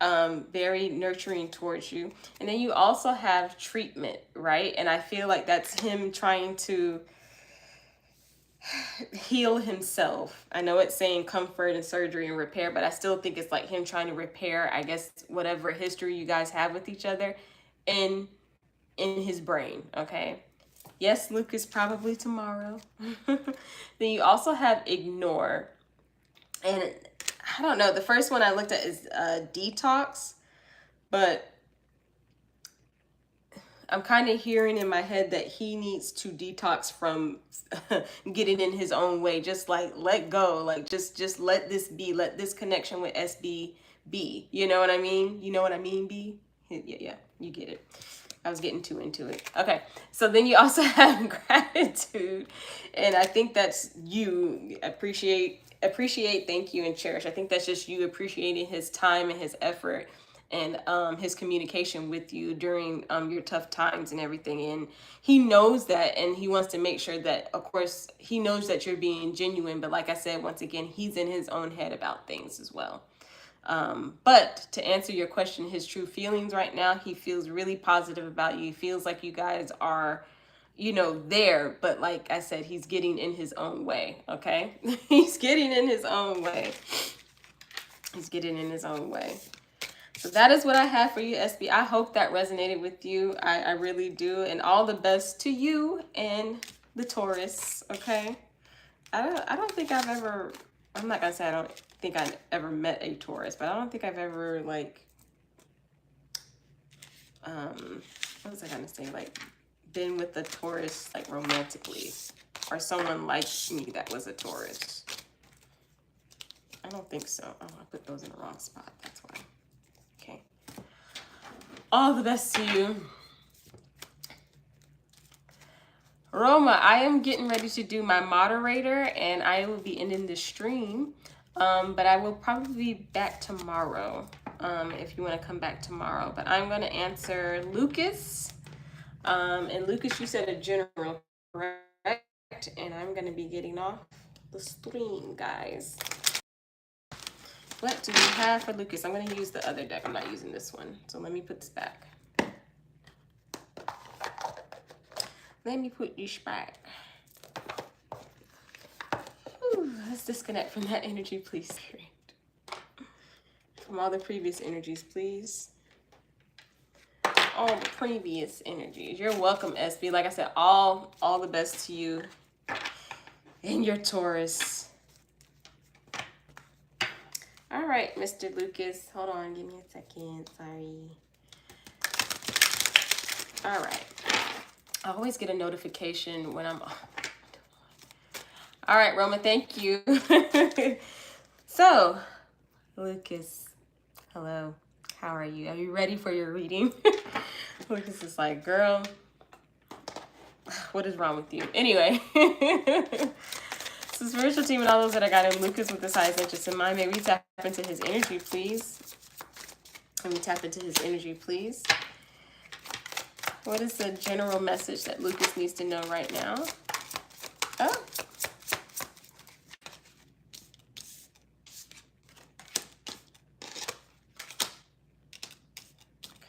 Very nurturing towards you. And then you also have treatment, right? And I feel like that's him trying to heal himself. I know it's saying comfort and surgery and repair, but I still think it's like him trying to repair, I guess, whatever history you guys have with each other in his brain, okay? Yes, Lucas, probably tomorrow. Then you also have ignore. And I don't know, the first one I looked at is detox, but I'm kind of hearing in my head that he needs to detox from getting in his own way. Just like let go, like just let this be, let this connection with SB be. You know what I mean? You know what I mean, B? Yeah, you get it. I was getting too into it. Okay, so then you also have gratitude, and I think that's you appreciate, thank you, and cherish. I think that's just you appreciating his time and his effort and his communication with you during your tough times and everything. And he knows that, and he wants to make sure that, of course, he knows that you're being genuine. But like I said, once again, he's in his own head about things as well. But to answer your question, his true feelings right now, he feels really positive about you. He feels like you guys are, you know, there. But like I said, he's getting in his own way, okay? He's getting in his own way. He's getting in his own way. So that is what I have for you, SB. I hope that resonated with you. I really do. And all the best to you and the Taurus, okay? I don't think I've ever, I'm not going to say I don't think I've ever met a Taurus, but I don't think I've ever, like, what was I going to say? Like, been with a Taurus, like, romantically. Or someone like me that was a Taurus. I don't think so. Oh, I put those in the wrong spot. That's why. Okay. All the best to you. Roma, I am getting ready to do my moderator and I will be ending the stream. But I will probably be back tomorrow. If you want to come back tomorrow. But I'm going to answer Lucas. And Lucas, you said a general, correct? And I'm going to be getting off the stream, guys. What do we have for Lucas? I'm going to use the other deck. I'm not using this one. So let me put this back. Let me put this back. Whew, let's disconnect from that energy, please. From all the previous energies, please. All the previous energies. You're welcome, SB. Like I said, all the best to you and your Taurus. All right, Mr. Lucas. Hold on, give me a second. Sorry. All right. I always get a notification when I'm... All right, Roma, thank you. So, Lucas, hello. How are you? Are you ready for your reading? Lucas is like, girl, what is wrong with you? Anyway. So, spiritual team and all those that I got in Lucas with this highest interest in mind, may we tap into his energy, please? Let me tap into his energy, please. What is the general message that Lucas needs to know right now? Oh.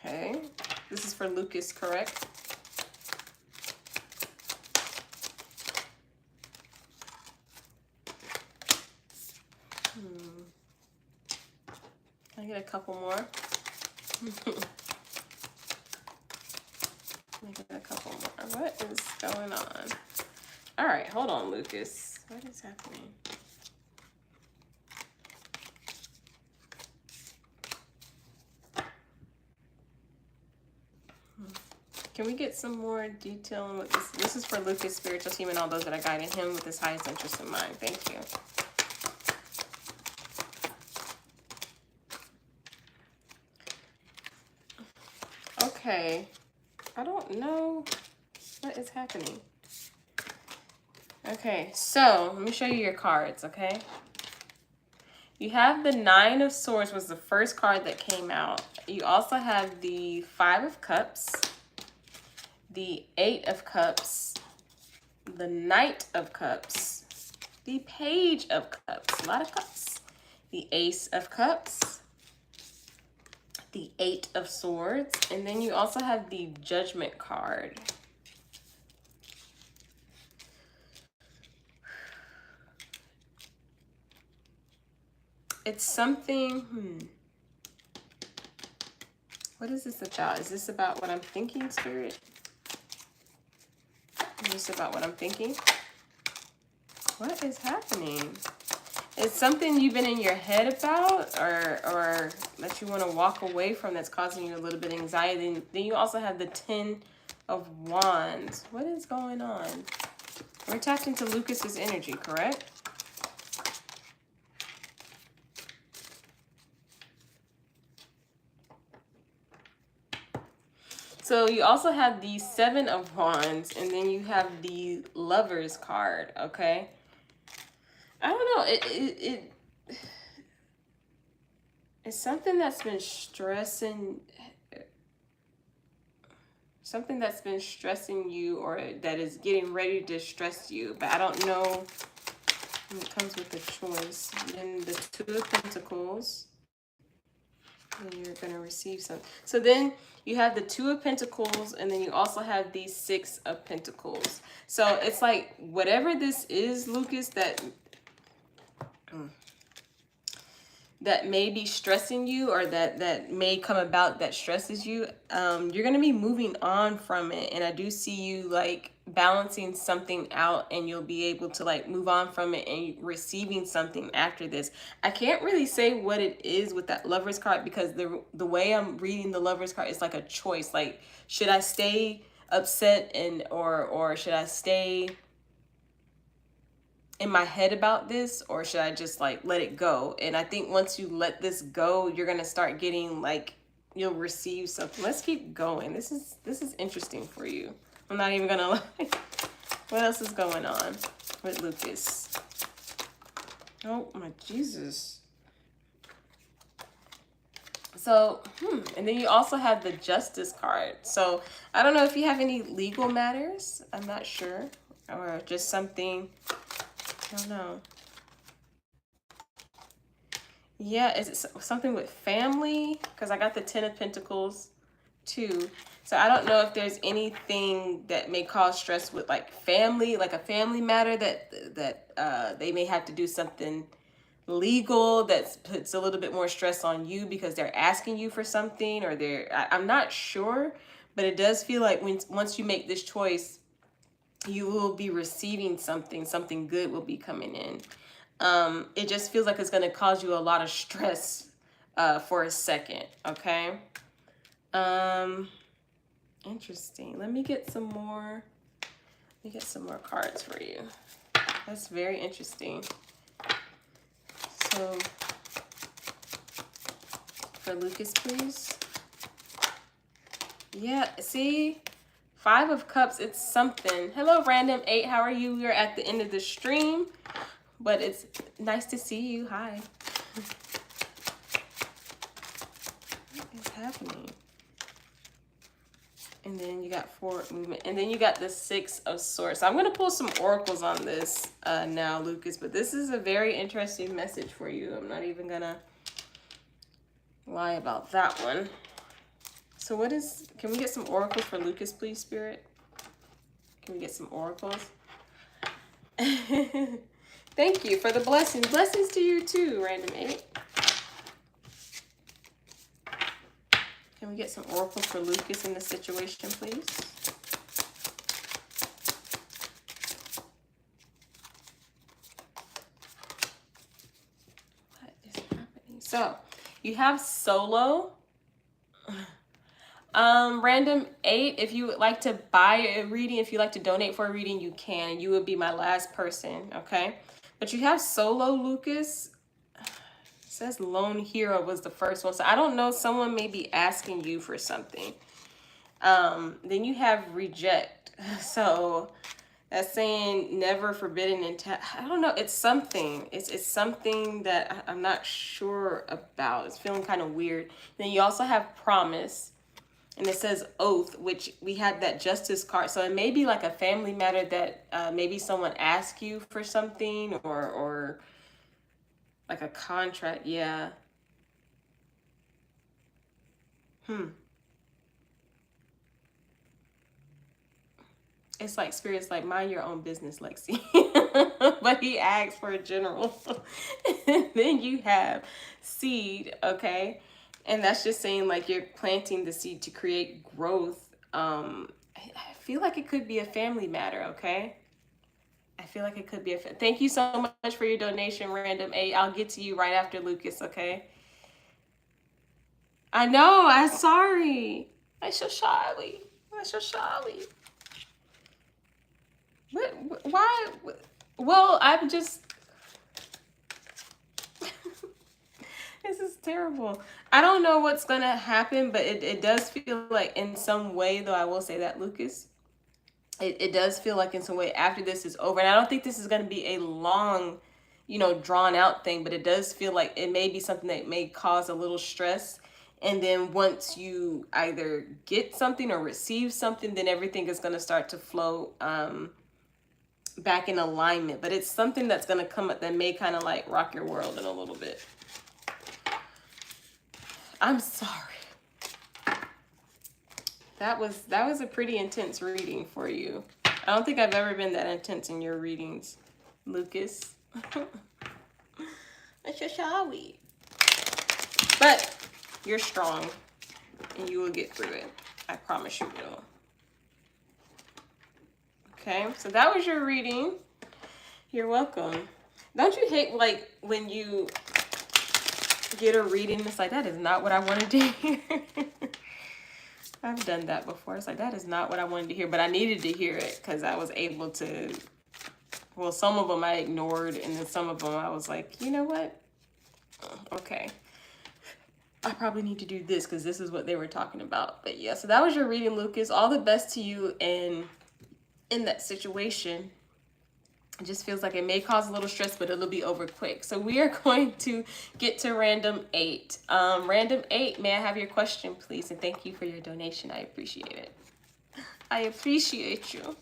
Okay. This is for Lucas, correct? Can I get a couple more? Let me get a couple more. What is going on? All right, hold on, Lucas. What is happening? Can we get some more detail on what this is for Lucas, spiritual team, and all those that are guiding him with his highest interest in mind. Thank you. Okay. I don't know what is happening. Okay, so let me show you your cards, okay? You have the Nine of Swords was the first card that came out. You also have the Five of Cups, the Eight of Cups, the Knight of Cups, the Page of Cups, a lot of cups, the Ace of Cups, the Eight of Swords, and then you also have the Judgment card. It's something, What is this about? Is this about what I'm thinking, Spirit? Is this about what I'm thinking? What is happening? It's something you've been in your head about or that you want to walk away from that's causing you a little bit of anxiety. Then you also have the Ten of Wands. What is going on? We're tapped into Lucas's energy, correct? So you also have the Seven of Wands, and then you have the Lovers card, okay? I don't know. It's something that's been stressing you, or that is getting ready to stress you, but I don't know. It comes with a choice. Then the Two of Pentacles. And you're going to receive some. So then you have the Two of Pentacles, and then you also have the Six of Pentacles. So it's like whatever this is, Lucas, that may be stressing you, or that may come about that stresses you, you're going to be moving on from it. And I do see you like balancing something out, and you'll be able to like move on from it and receiving something after this. I can't really say what it is with that Lovers card, because the way I'm reading the Lovers card is like a choice. Like, should I stay upset and or should I stay in my head about this, or should I just like let it go? And I think once you let this go, you're gonna start getting like, you'll receive something. Let's keep going. This is interesting for you. I'm not even gonna lie. What else is going on with Lucas? Oh my Jesus. So, and then you also have the Justice card. So I don't know if you have any legal matters. I'm not sure. Or just something, I don't know. Yeah, is it something with family? Because I got the Ten of Pentacles too. So I don't know if there's anything that may cause stress with like family, like a family matter that they may have to do something legal that puts a little bit more stress on you because they're asking you for something, or I'm not sure, but it does feel like once you make this choice, you will be receiving something good will be coming in. It just feels like it's going to cause you a lot of stress for a second. Okay. Interesting. Let me get some more cards for you. That's very interesting. So for Lucas, please. Yeah, see? 5 of Cups, it's something. Hello, Random 8. How are you? We're at the end of the stream, but it's nice to see you. Hi. What is happening? And then you got forward movement. And then you got the 6 of Swords. So I'm going to pull some oracles on this now, Lucas. But this is a very interesting message for you. I'm not even going to lie about that one. So can we get some oracles for Lucas, please, Spirit? Can we get some oracles? Thank you for the blessings. Blessings to you too, Random 8. Can we get some oracles for Lucas in this situation, please? What is happening? So, you have solo. Random 8, if you would like to buy a reading, if you like to donate for a reading, you can, and you would be my last person, okay? But you have solo, Lucas. It says Lone Hero was the first one. So I don't know, someone may be asking you for something. Then you have Reject. So that's saying never forbidden intent. I don't know, it's something. It's something that I'm not sure about. It's feeling kind of weird. Then you also have Promise. And it says Oath, which we had that Justice card. So it may be like a family matter that maybe someone asked you for something, or like a contract. Yeah. It's like Spirit's like, mind your own business, Lexi. But he asked for a general. And then you have Seed, okay? And that's just saying like you're planting the seed to create growth. I feel like it could be a family matter, okay? I feel like it could be thank you so much for your donation, Random 8. I'll get to you right after Lucas, okay? I know, I'm sorry. I'm so sorry. Why? Well, I'm just... This is terrible. I don't know what's going to happen, but it does feel like in some way, though, I will say that, Lucas, it does feel like in some way after this is over. And I don't think this is going to be a long, drawn out thing, but it does feel like it may be something that may cause a little stress. And then once you either get something or receive something, then everything is going to start to flow back in alignment. But it's something that's going to come up that may kind of like rock your world in a little bit. I'm sorry. That was a pretty intense reading for you. I don't think I've ever been that intense in your readings, Lucas. That's just how we. But you're strong, and you will get through it. I promise you will. Okay, so that was your reading. You're welcome. Don't you hate like when you get a reading, it's like, that is not what I wanted to hear? I've done that before. It's like, that is not what I wanted to hear, but I needed to hear it because I was able to, well, some of them I ignored, and then some of them I was like, you know what? Okay. I probably need to do this because this is what they were talking about. But yeah, so that was your reading, Lucas. All the best to you in in that situation. It just feels like it may cause a little stress, but it'll be over quick. So we are going to get to random 8. Random 8, may I have your question, please? And thank you for your donation. I appreciate it. I appreciate you.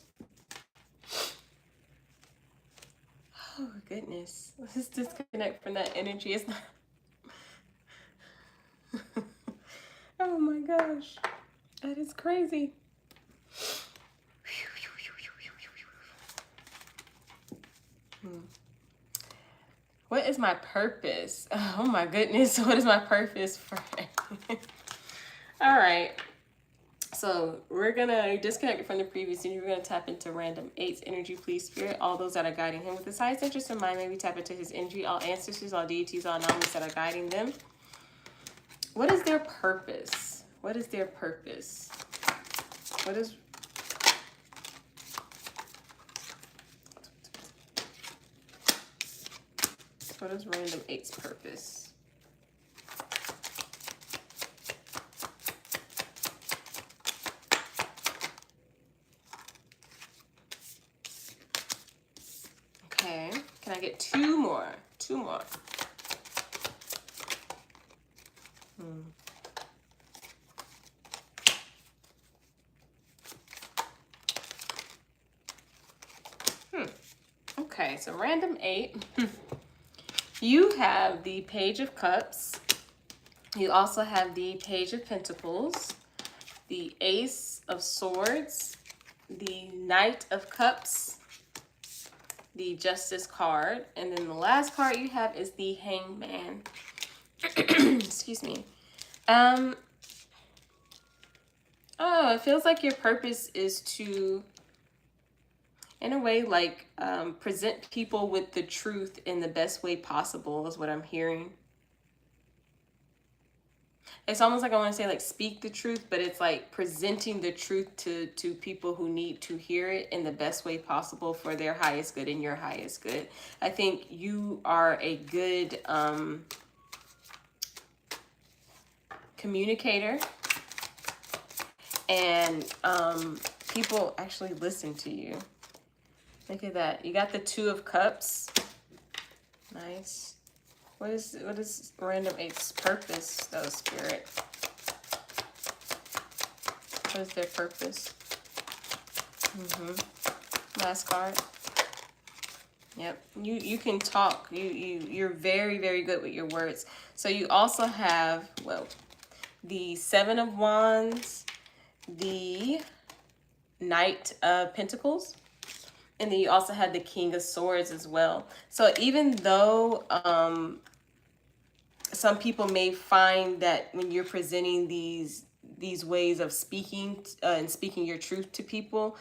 Oh, goodness. Let's disconnect from that energy. It's not... Oh, my gosh. That is crazy. What is my purpose? Oh my goodness, what is my purpose for All right. So we're gonna disconnect from the previous energy. We're gonna tap into random 8's energy, please, Spirit. All those that are guiding him with his highest interest in mind, may we tap into his energy. All ancestors, all deities, all anomalies that are guiding them. What is their purpose? What is their purpose? What is... What is random 8's purpose? Okay, can I get 2 more? 2 more. Okay, so random 8. You have the Page of Cups. You also have the Page of Pentacles, the Ace of Swords, the Knight of Cups, the Justice card, and then the last card you have is the Hangman. Excuse me. Oh, it feels like your purpose is to, in a way, like present people with the truth in the best way possible is what I'm hearing. It's almost like I want to say like speak the truth, but it's like presenting the truth to people who need to hear it in the best way possible for their highest good and your highest good. I think you are a good communicator, and people actually listen to you. Look at that. You got the 2 of Cups. Nice. What is random 8's purpose, though, Spirit? What is their purpose? Last card. Yep. You can talk. You're very, very good with your words. So you also have, well, the 7 of Wands, the Knight of Pentacles, and then you also have the King of Swords as well. So even though some people may find that when you're presenting these ways of speaking and speaking your truth to people,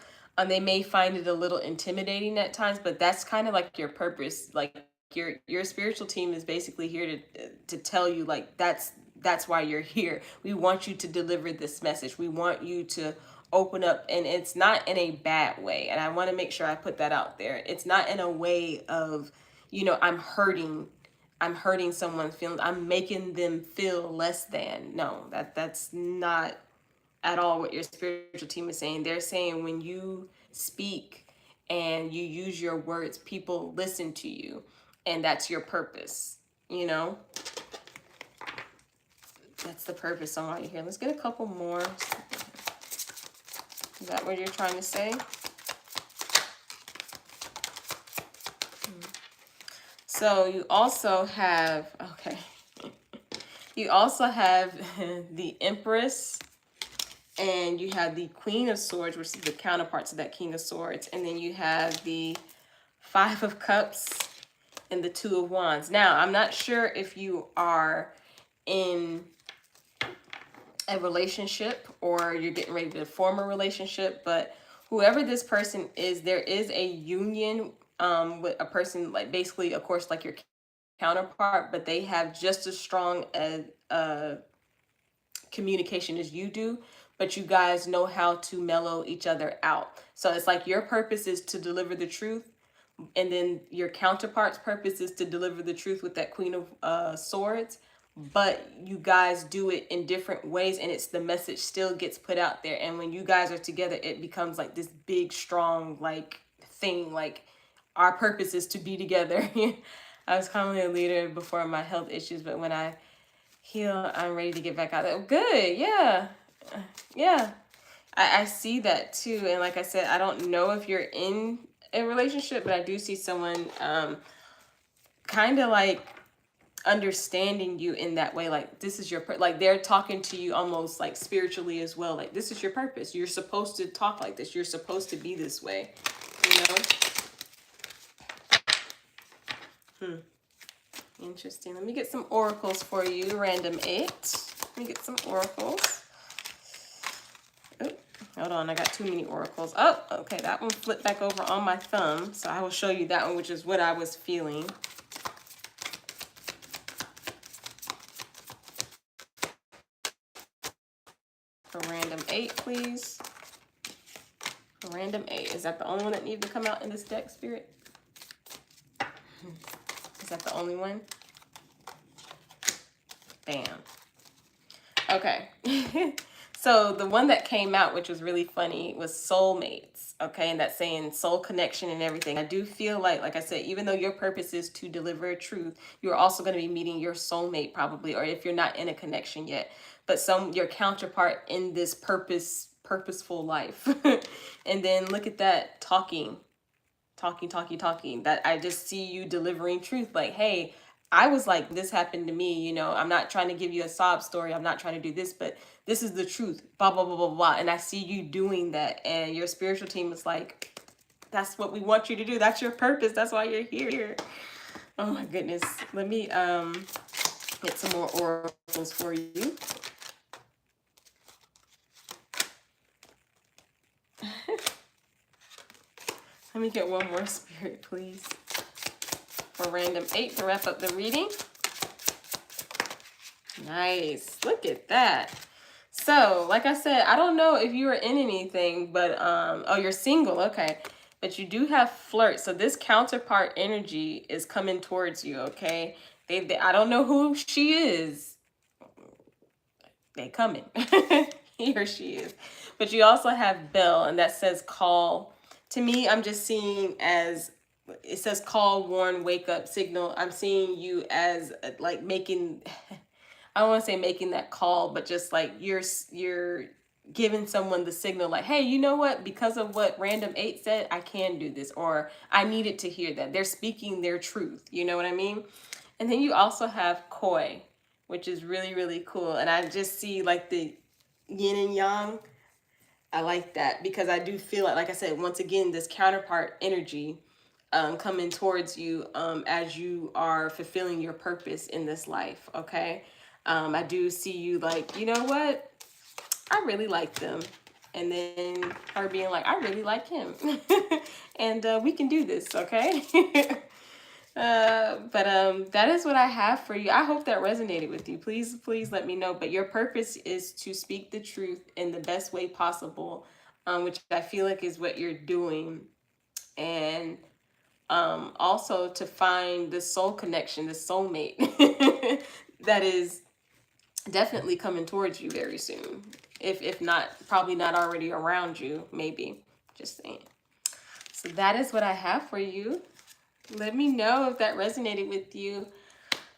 they may find it a little intimidating at times, but that's kind of like your purpose. Like your spiritual team is basically here to tell you, like, that's why you're here. We want you to deliver this message. We want you to open up, and it's not in a bad way. And I want to make sure I put that out there. It's not in a way of, you know, I'm hurting someone's feelings. I'm making them feel less than. No, that's not at all what your spiritual team is saying. They're saying when you speak and you use your words, people listen to you, and that's your purpose, you know? That's the purpose on why you're here. Let's get a couple more. Is that what you're trying to say? So you also have, okay, you also have the Empress, and you have the Queen of Swords, which is the counterpart to that King of Swords. And then you have the 5 of Cups and the 2 of Wands. Now, I'm not sure if you are in a relationship or you're getting ready to form a relationship, but whoever this person is, there is a union with a person, like basically, of course, like your counterpart, but they have just as strong a communication as you do, but you guys know how to mellow each other out. So it's like your purpose is to deliver the truth, and then your counterpart's purpose is to deliver the truth with that Queen of Swords, but you guys do it in different ways, and it's the message still gets put out there. And when you guys are together, it becomes like this big, strong, like thing. Like our purpose is to be together. I was currently a leader before my health issues, but when I heal, I'm ready to get back out there. Good, yeah, yeah. I see that too, and like I said, I don't know if you're in a relationship, but I do see someone kind of like understanding you in that way, like this is your like they're talking to you almost like spiritually as well, like this is your purpose, you're supposed to talk like this, you're supposed to be this way, you know. Interesting. Let me get some oracles for you, random 8. Let me get some oracles. Oh, hold on, I got too many oracles. Oh, okay, that one flipped back over on my thumb, so I will show you that one, which is what I was feeling. For random 8, please. For random 8. Is that the only one that needed to come out in this deck, Spirit? Is that the only one? Bam. Okay. So the one that came out, which was really funny, was soulmates. Okay, and that's saying soul connection and everything. I do feel like I said, even though your purpose is to deliver truth, you're also going to be meeting your soulmate probably, or if you're not in a connection yet, but your counterpart in this purposeful life. And then look at that, talking. That I just see you delivering truth. Like, hey, I was like, this happened to me, you know, I'm not trying to give you a sob story, I'm not trying to do this, but this is the truth, blah, blah, blah, blah, blah. And I see you doing that. And your spiritual team is like, that's what we want you to do. That's your purpose. That's why you're here. Oh my goodness. Let me get some more oracles for you. Let me get one more, Spirit, please. For random 8 to wrap up the reading. Nice. Look at that. So, like I said, I don't know if you are in anything, but oh, you're single, okay. But you do have flirt. So this counterpart energy is coming towards you, okay? I don't know who she is. They coming. He or she is. But you also have bell, and that says call. To me, I'm just seeing as, it says call, warn, wake up, signal. I'm seeing you as like making, I don't want to say making that call, but just like you're giving someone the signal like, hey, you know what? Because of what random 8 said, I can do this, or I needed to hear that. They're speaking their truth. You know what I mean? And then you also have koi, which is really, really cool. And I just see like the yin and yang. I like that because I do feel like I said, once again, this counterpart energy coming towards you as you are fulfilling your purpose in this life, okay? I do see you like, you know what? I really like them. And then her being like, I really like him. And we can do this, okay? But that is what I have for you. I hope that resonated with you. Please let me know. But your purpose is to speak the truth in the best way possible, which I feel like is what you're doing. And also to find the soul connection, the soulmate that is definitely coming towards you very soon. If not, probably not already around you, maybe. Just saying. So that is what I have for you. Let me know if that resonated with you.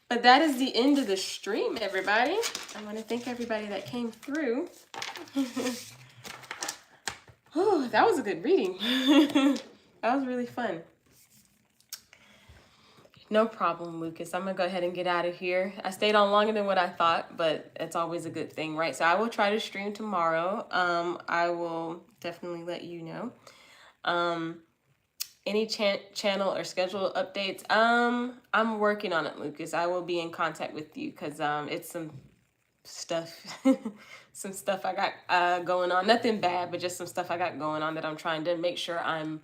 But that is the end of the stream, everybody. I want to thank everybody that came through. Oh, that was a good reading. That was really fun. No problem, Lucas. I'm going to go ahead and get out of here. I stayed on longer than what I thought, but it's always a good thing, right? So I will try to stream tomorrow. I will definitely let you know. Any channel or schedule updates? I'm working on it, Lucas. I will be in contact with you because it's some stuff, some stuff I got going on. Nothing bad, but just some stuff I got going on that I'm trying to make sure I'm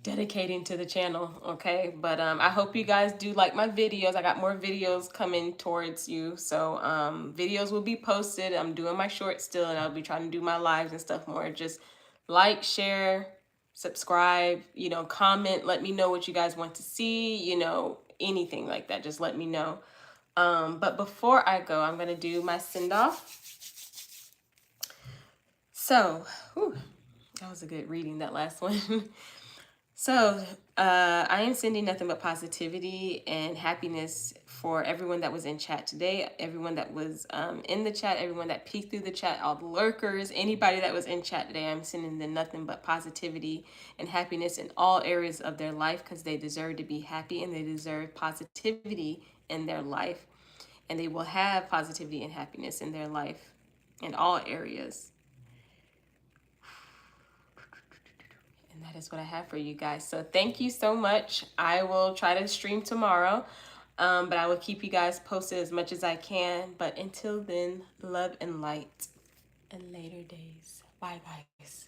dedicating to the channel, okay? But I hope you guys do like my videos. I got more videos coming towards you, so videos will be posted. I'm doing my shorts still, and I'll be trying to do my lives and stuff more. Just like, share, subscribe, you know, comment, let me know what you guys want to see, you know, anything like that, just let me know. But before I go, I'm going to do my send off. So, whew, that was a good reading, that last one. So, I am sending nothing but positivity and happiness for everyone that was in chat today, everyone that was in the chat, everyone that peeked through the chat, all the lurkers, anybody that was in chat today. I'm sending them nothing but positivity and happiness in all areas of their life, because they deserve to be happy and they deserve positivity in their life. And they will have positivity and happiness in their life in all areas. And that is what I have for you guys. So thank you so much. I will try to stream tomorrow, but I will keep you guys posted as much as I can. But until then, love and light and later days. Bye, guys.